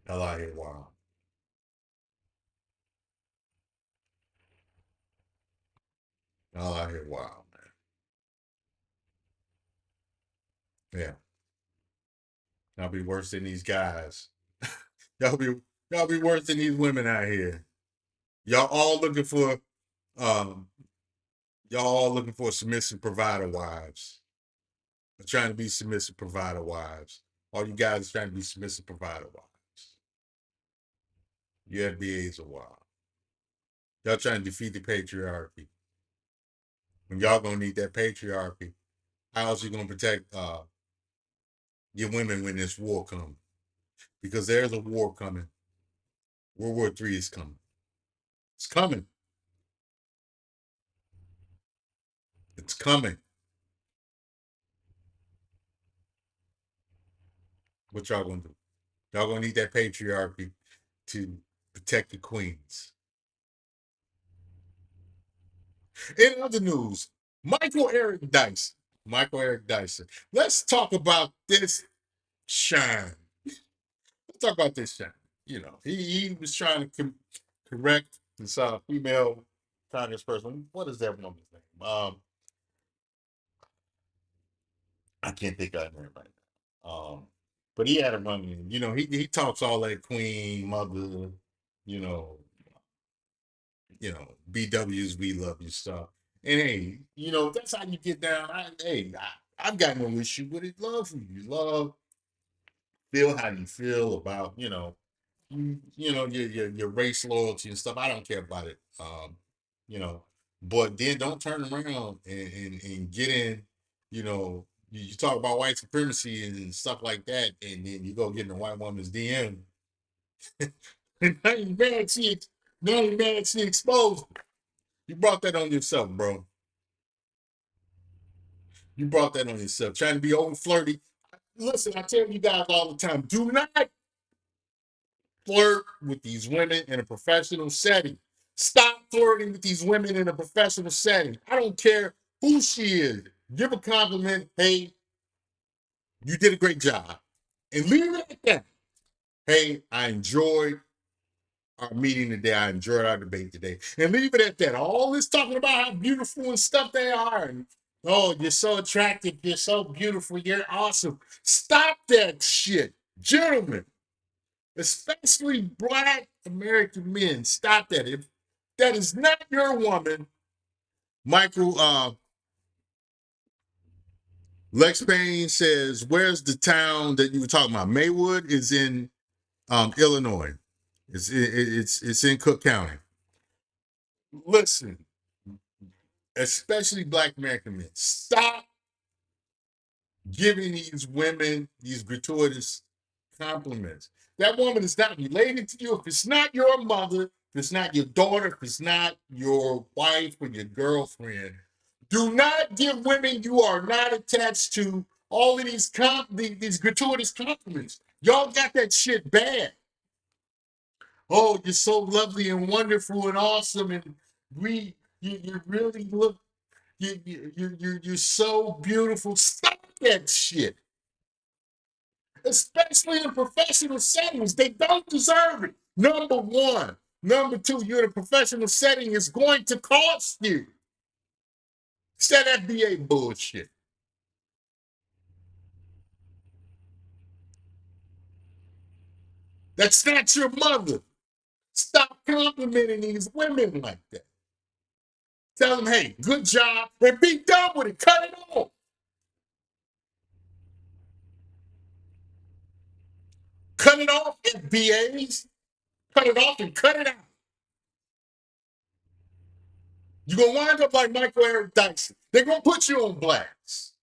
Y'all out here wild. Y'all out here wild, man. Yeah. Y'all be worse than these guys. y'all be y'all be worse than these women out here. Y'all all looking for um y'all all looking for submissive provider wives. Trying to be submissive provider wives. All you guys trying to be submissive provider wives. You FBAs are wild. Y'all trying to defeat the patriarchy. When y'all gonna need that patriarchy, how else you gonna protect your women when this war comes? Because there's a war coming. World War III is coming. It's coming. It's coming. What y'all gonna do? Y'all gonna need that patriarchy to protect the queens. In other news, Michael Eric Dyson. Michael Eric Dyson. Let's talk about this shine. Let's talk about this shine. You know, he was trying to correct this female congressperson. What is that woman's name? I can't think of her name right now. But he had a run in. You know, he talks all that queen, mother, you know, BWs, we love you stuff. And hey, that's how you get down. I've got no issue with it. Love who you love, feel how you feel about, your race loyalty and stuff. I don't care about it. You know, but then don't turn around and get in, you talk about white supremacy and stuff like that, and then you go get in a white woman's DM. And now you're mad she exposed. You brought that on yourself, bro. You brought that on yourself. Trying to be over flirty. Listen, I tell you guys all the time, do not flirt with these women in a professional setting. Stop flirting with these women in a professional setting. I don't care who she is. Give a compliment. Hey, you did a great job. And leave it at that. Hey, I enjoyed our meeting today. I enjoyed our debate today. And leave it at that. All this talking about how beautiful and stuff they are. And, oh, you're so attractive. You're so beautiful. You're awesome. Stop that shit. Gentlemen, especially Black American men, stop that. If that is not your woman, Michael, Lex Payne says, where's the town that you were talking about? Maywood is in Illinois. It's in Cook County. Listen, especially Black American men, stop giving these women these gratuitous compliments. That woman is not related to you. If it's not your mother, if it's not your daughter, if it's not your wife or your girlfriend, do not give women you are not attached to all of these gratuitous compliments. Y'all got that shit bad. Oh, you're so lovely and wonderful and awesome, and you really look you're so beautiful. Stop that shit. Especially in professional settings, they don't deserve it. Number one. Number two, you're in a professional setting, it's going to cost you. It's that FBA bullshit. That's not your mother. Stop complimenting these women like that. Tell them, hey, good job, and be done with it. Cut it off. Cut it off, FBAs. Cut it off and cut it out. You're going to wind up like Michael Eric Dyson. They're going to put you on blast.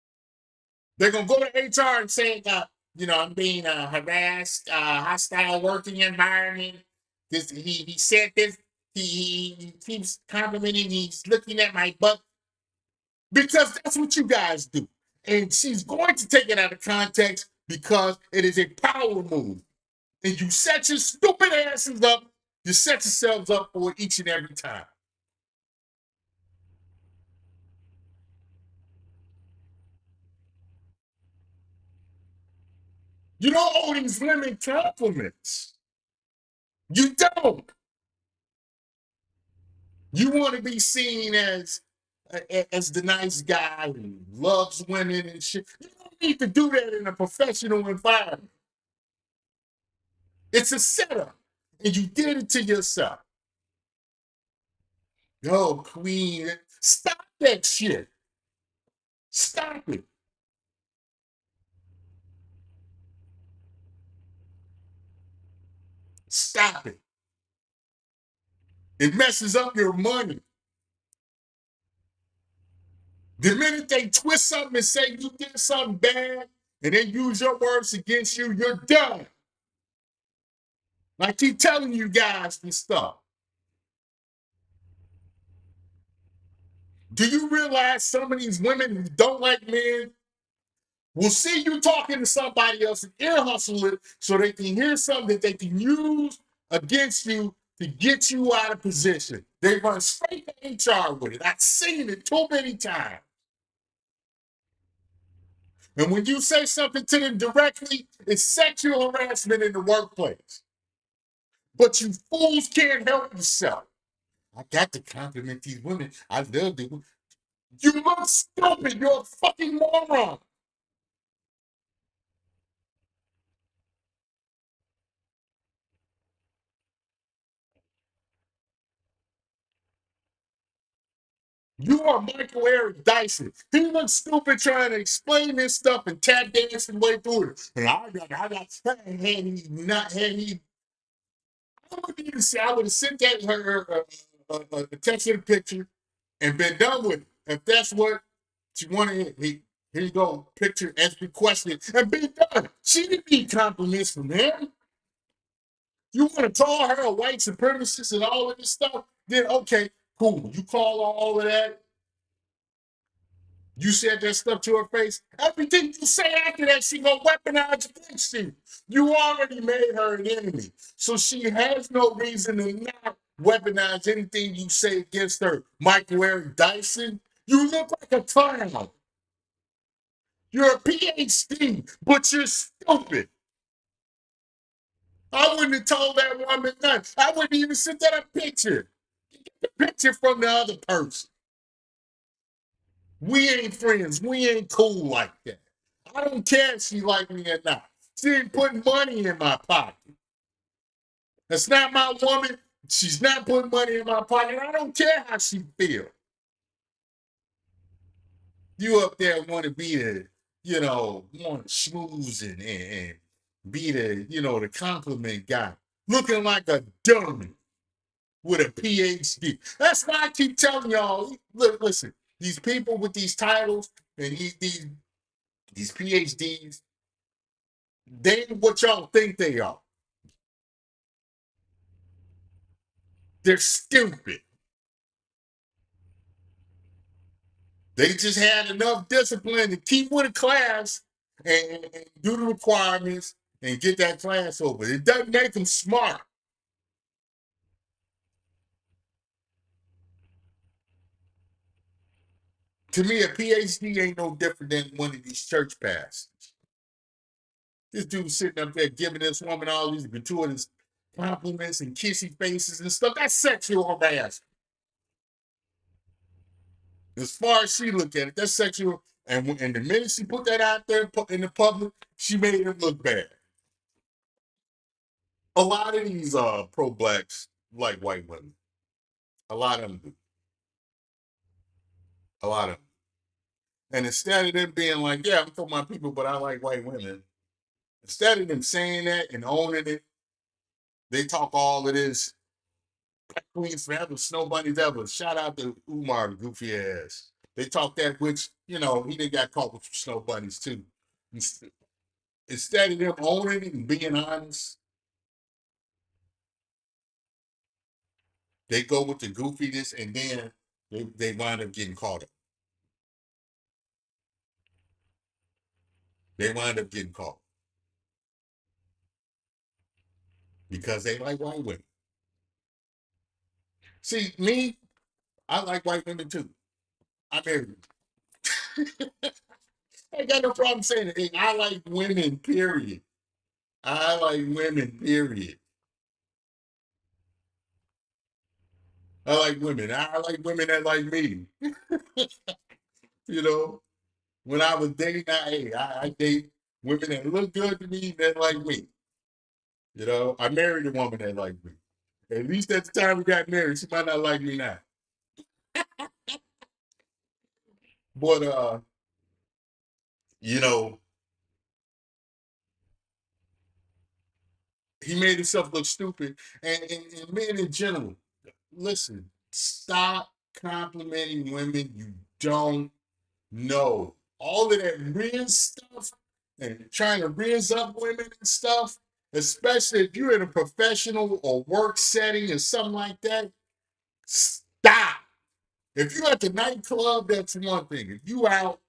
They're going to go to HR and say, I'm being harassed, hostile working environment. He said this. He keeps complimenting. He's looking at my butt. because that's what you guys do. And she's going to take it out of context because it is a power move. And you set your stupid asses up, you set yourselves up for it each and every time. You don't owe these women compliments. You don't. You want to be seen as the nice guy who loves women and shit. You don't need to do that in a professional environment. It's a setup, and you did it to yourself. Yo, queen, stop that shit. Stop it. Stop it. It messes up your money. The minute they twist something and say you did something bad and they use your words against you, you're done. I keep telling you guys this stuff. Do you realize some of these women who don't like men will see you talking to somebody else and ear hustle it so they can hear something that they can use against you to get you out of position? They run straight to HR with it. I've seen it too many times. And when you say something to them directly, it's sexual harassment in the workplace. But you fools can't help yourself. I got to compliment these women. I love them. You look stupid. You're a fucking moron. You are Michael Eric Dyson. He looks stupid trying to explain this stuff and tap dancing way through it. And had he, I wouldn't even say, I would have sent that her a text in a picture and been done with it. If that's what she wanted, here you go, picture as requested, and be done. She didn't need compliments from him. You want to call her a white supremacist and all of this stuff? Then okay, cool. You call her all of that. You said that stuff to her face. Everything you say after that, she gonna weaponize against you. You already made her an enemy, so she has no reason to not weaponize anything you say against her. Michael Eric Dyson, you look like a clown. You're a PhD, but you're stupid. I wouldn't have told that woman nothing. I wouldn't even send that a picture. The picture from the other person. We ain't friends. We ain't cool like that. I don't care if she like me or not. She ain't putting money in my pocket. That's not my woman. She's not putting money in my pocket. I don't care how she feels. You up there want to be the, want to schmooze and be the, the compliment guy. Looking like a dummy with a PhD. That's why I keep telling y'all, look, listen, these people with these titles and these PhDs, they ain't what y'all think they are. They're stupid. They just had enough discipline to keep with a class and do the requirements and get that class over. It doesn't make them smart. To me, a PhD ain't no different than one of these church pastors. This dude sitting up there giving this woman all these gratuitous compliments and kissy faces and stuff. That's sexual harassment. As far as she looked at it, that's sexual. And the minute she put that out there in the public, she made him look bad. A lot of these pro-blacks like white women. A lot of them do. A lot of them. And instead of them being like, yeah, I'm for my people, but I like white women. Instead of them saying that and owning it, they talk all of this. Black queens forever, snow bunnies ever. Shout out to Umar, the goofy ass. They talk that, which, he done got caught with snow bunnies too. Instead of them owning it and being honest, they go with the goofiness and then they wind up getting caught up. They wind up getting caught because they like white women. See, me, I like white women too. I married them. I ain't got no problem saying it. Hey, I like women, period. I like women, period. I like women. I like women that like me. You know, when I was dating, I date women that look good to me that like me. You know, I married a woman that liked me. At least at the time we got married, she might not like me now. But you know, he made himself look stupid. And men in general, listen, stop complimenting women you don't know. All of that riz stuff and trying to riz up women and stuff, especially if you're in a professional or work setting or something like that, stop. If you're at the nightclub, that's one thing. If you out,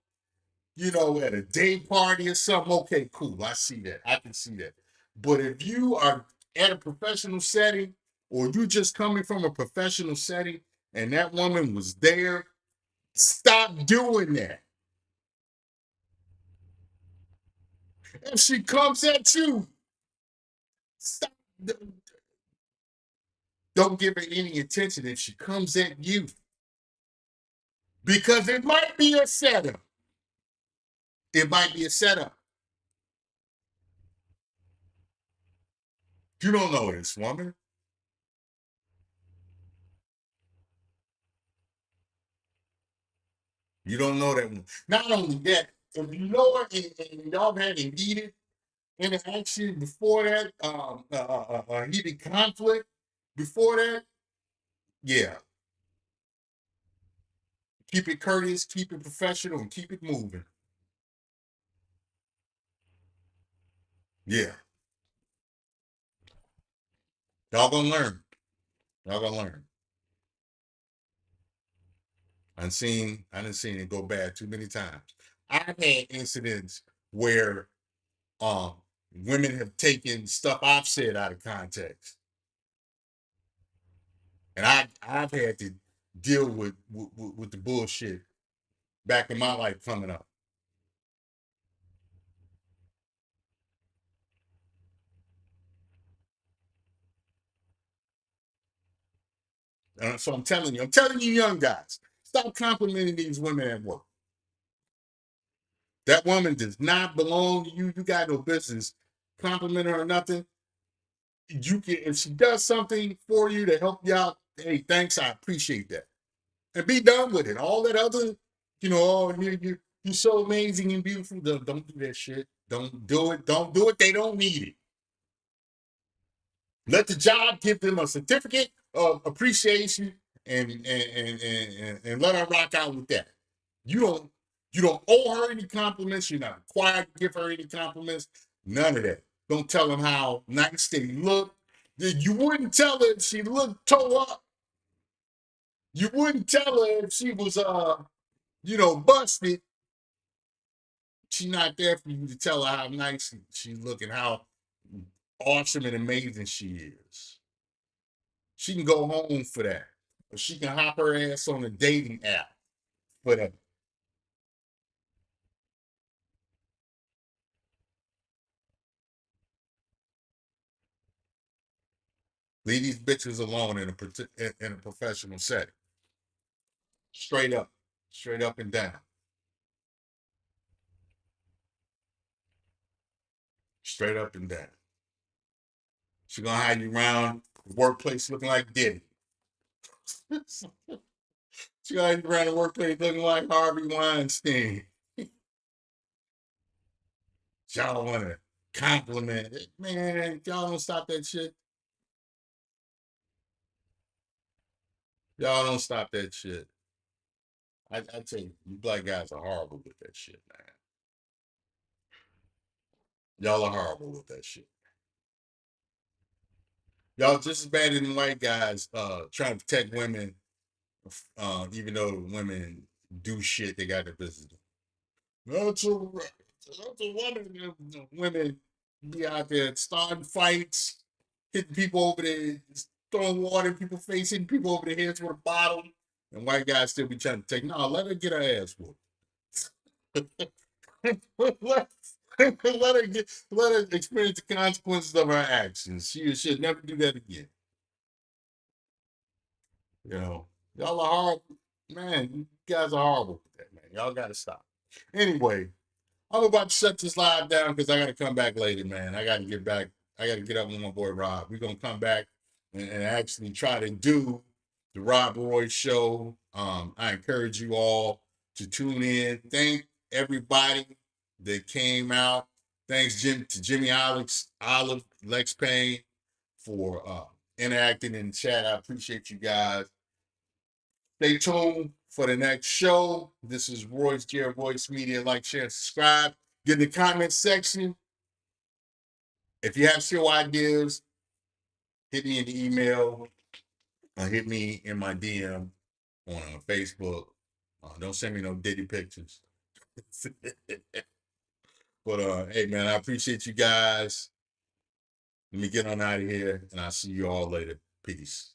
you know, at a day party or something, okay, cool. I see that. I can see that. But if you are at a professional setting or you just coming from a professional setting and that woman was there, stop doing that. If she comes at you, stop. Don't give her any attention if she comes at you. Because it might be a setup. It might be a setup. You don't know this woman. You don't know that one. Not only that, if you know her and y'all had a heated interaction before that, heated conflict before that, yeah, keep it courteous, keep it professional, and keep it moving. Yeah, y'all gonna learn. Y'all gonna learn. I done seen it go bad too many times. I've had incidents where um women have taken stuff I've said out of context. And I've had to deal with the bullshit back in my life coming up. So I'm telling you young guys, stop complimenting these women at work. That woman does not belong to you. You got no business complimenting her or nothing. You can, if she does something for you to help you out, hey, thanks, I appreciate that. And be done with it. All that other, you know, oh, you're so amazing and beautiful. Don't do that shit. Don't do it. Don't do it. They don't need it. Let the job give them a certificate of appreciation and let her rock out with that. You don't you don't owe her any compliments. You're not required to give her any compliments. None of that. Don't tell them how nice they look. You wouldn't tell her if she looked toe up. You wouldn't tell her if she was busted. She's not there for you to tell her how nice she's looking, how awesome and amazing she is. She can go home for that. Or she can hop her ass on a dating app for that. Leave these bitches alone in a professional setting. Straight up. Straight up and down. Straight up and down. She gonna hide you around the workplace looking like Diddy. She gonna hide you around the workplace looking like Harvey Weinstein. Y'all wanna compliment it. Man, y'all don't stop that shit. Y'all don't stop that shit. I tell you, you black guys are horrible with that shit, man. Y'all are horrible with that shit. Y'all just as bad as the white guys trying to protect women, even though the women do shit they got their business. That's all right. That's a wonder women be out there starting fights, hitting people over the, throwing water in people's face, hitting people over the heads with a bottle, and white guys still be trying to take. No, let her get her ass whooped. let, let her experience the consequences of her actions. She should never do that again. You know, y'all are horrible, man. You guys are horrible with that, man. Y'all got to stop. Anyway, I'm about to shut this live down because I got to come back later, man. I got to get back. I got to get up with my boy Rob. We're gonna come back and actually try to do the Rob Roy show. I encourage you all to tune in. Thank everybody that came out. Thanks, to Jimmy Alex, Olive, Lex Payne for interacting in the chat. I appreciate you guys. Stay tuned for the next show. This is Royce, Royce Media. Like, share, subscribe. Get in the comment section. If you have show ideas, hit me in the email or hit me in my DM on Facebook. Don't send me no ditty pictures. But hey, man, I appreciate you guys. Let me get on out of here, and I'll see you all later. Peace.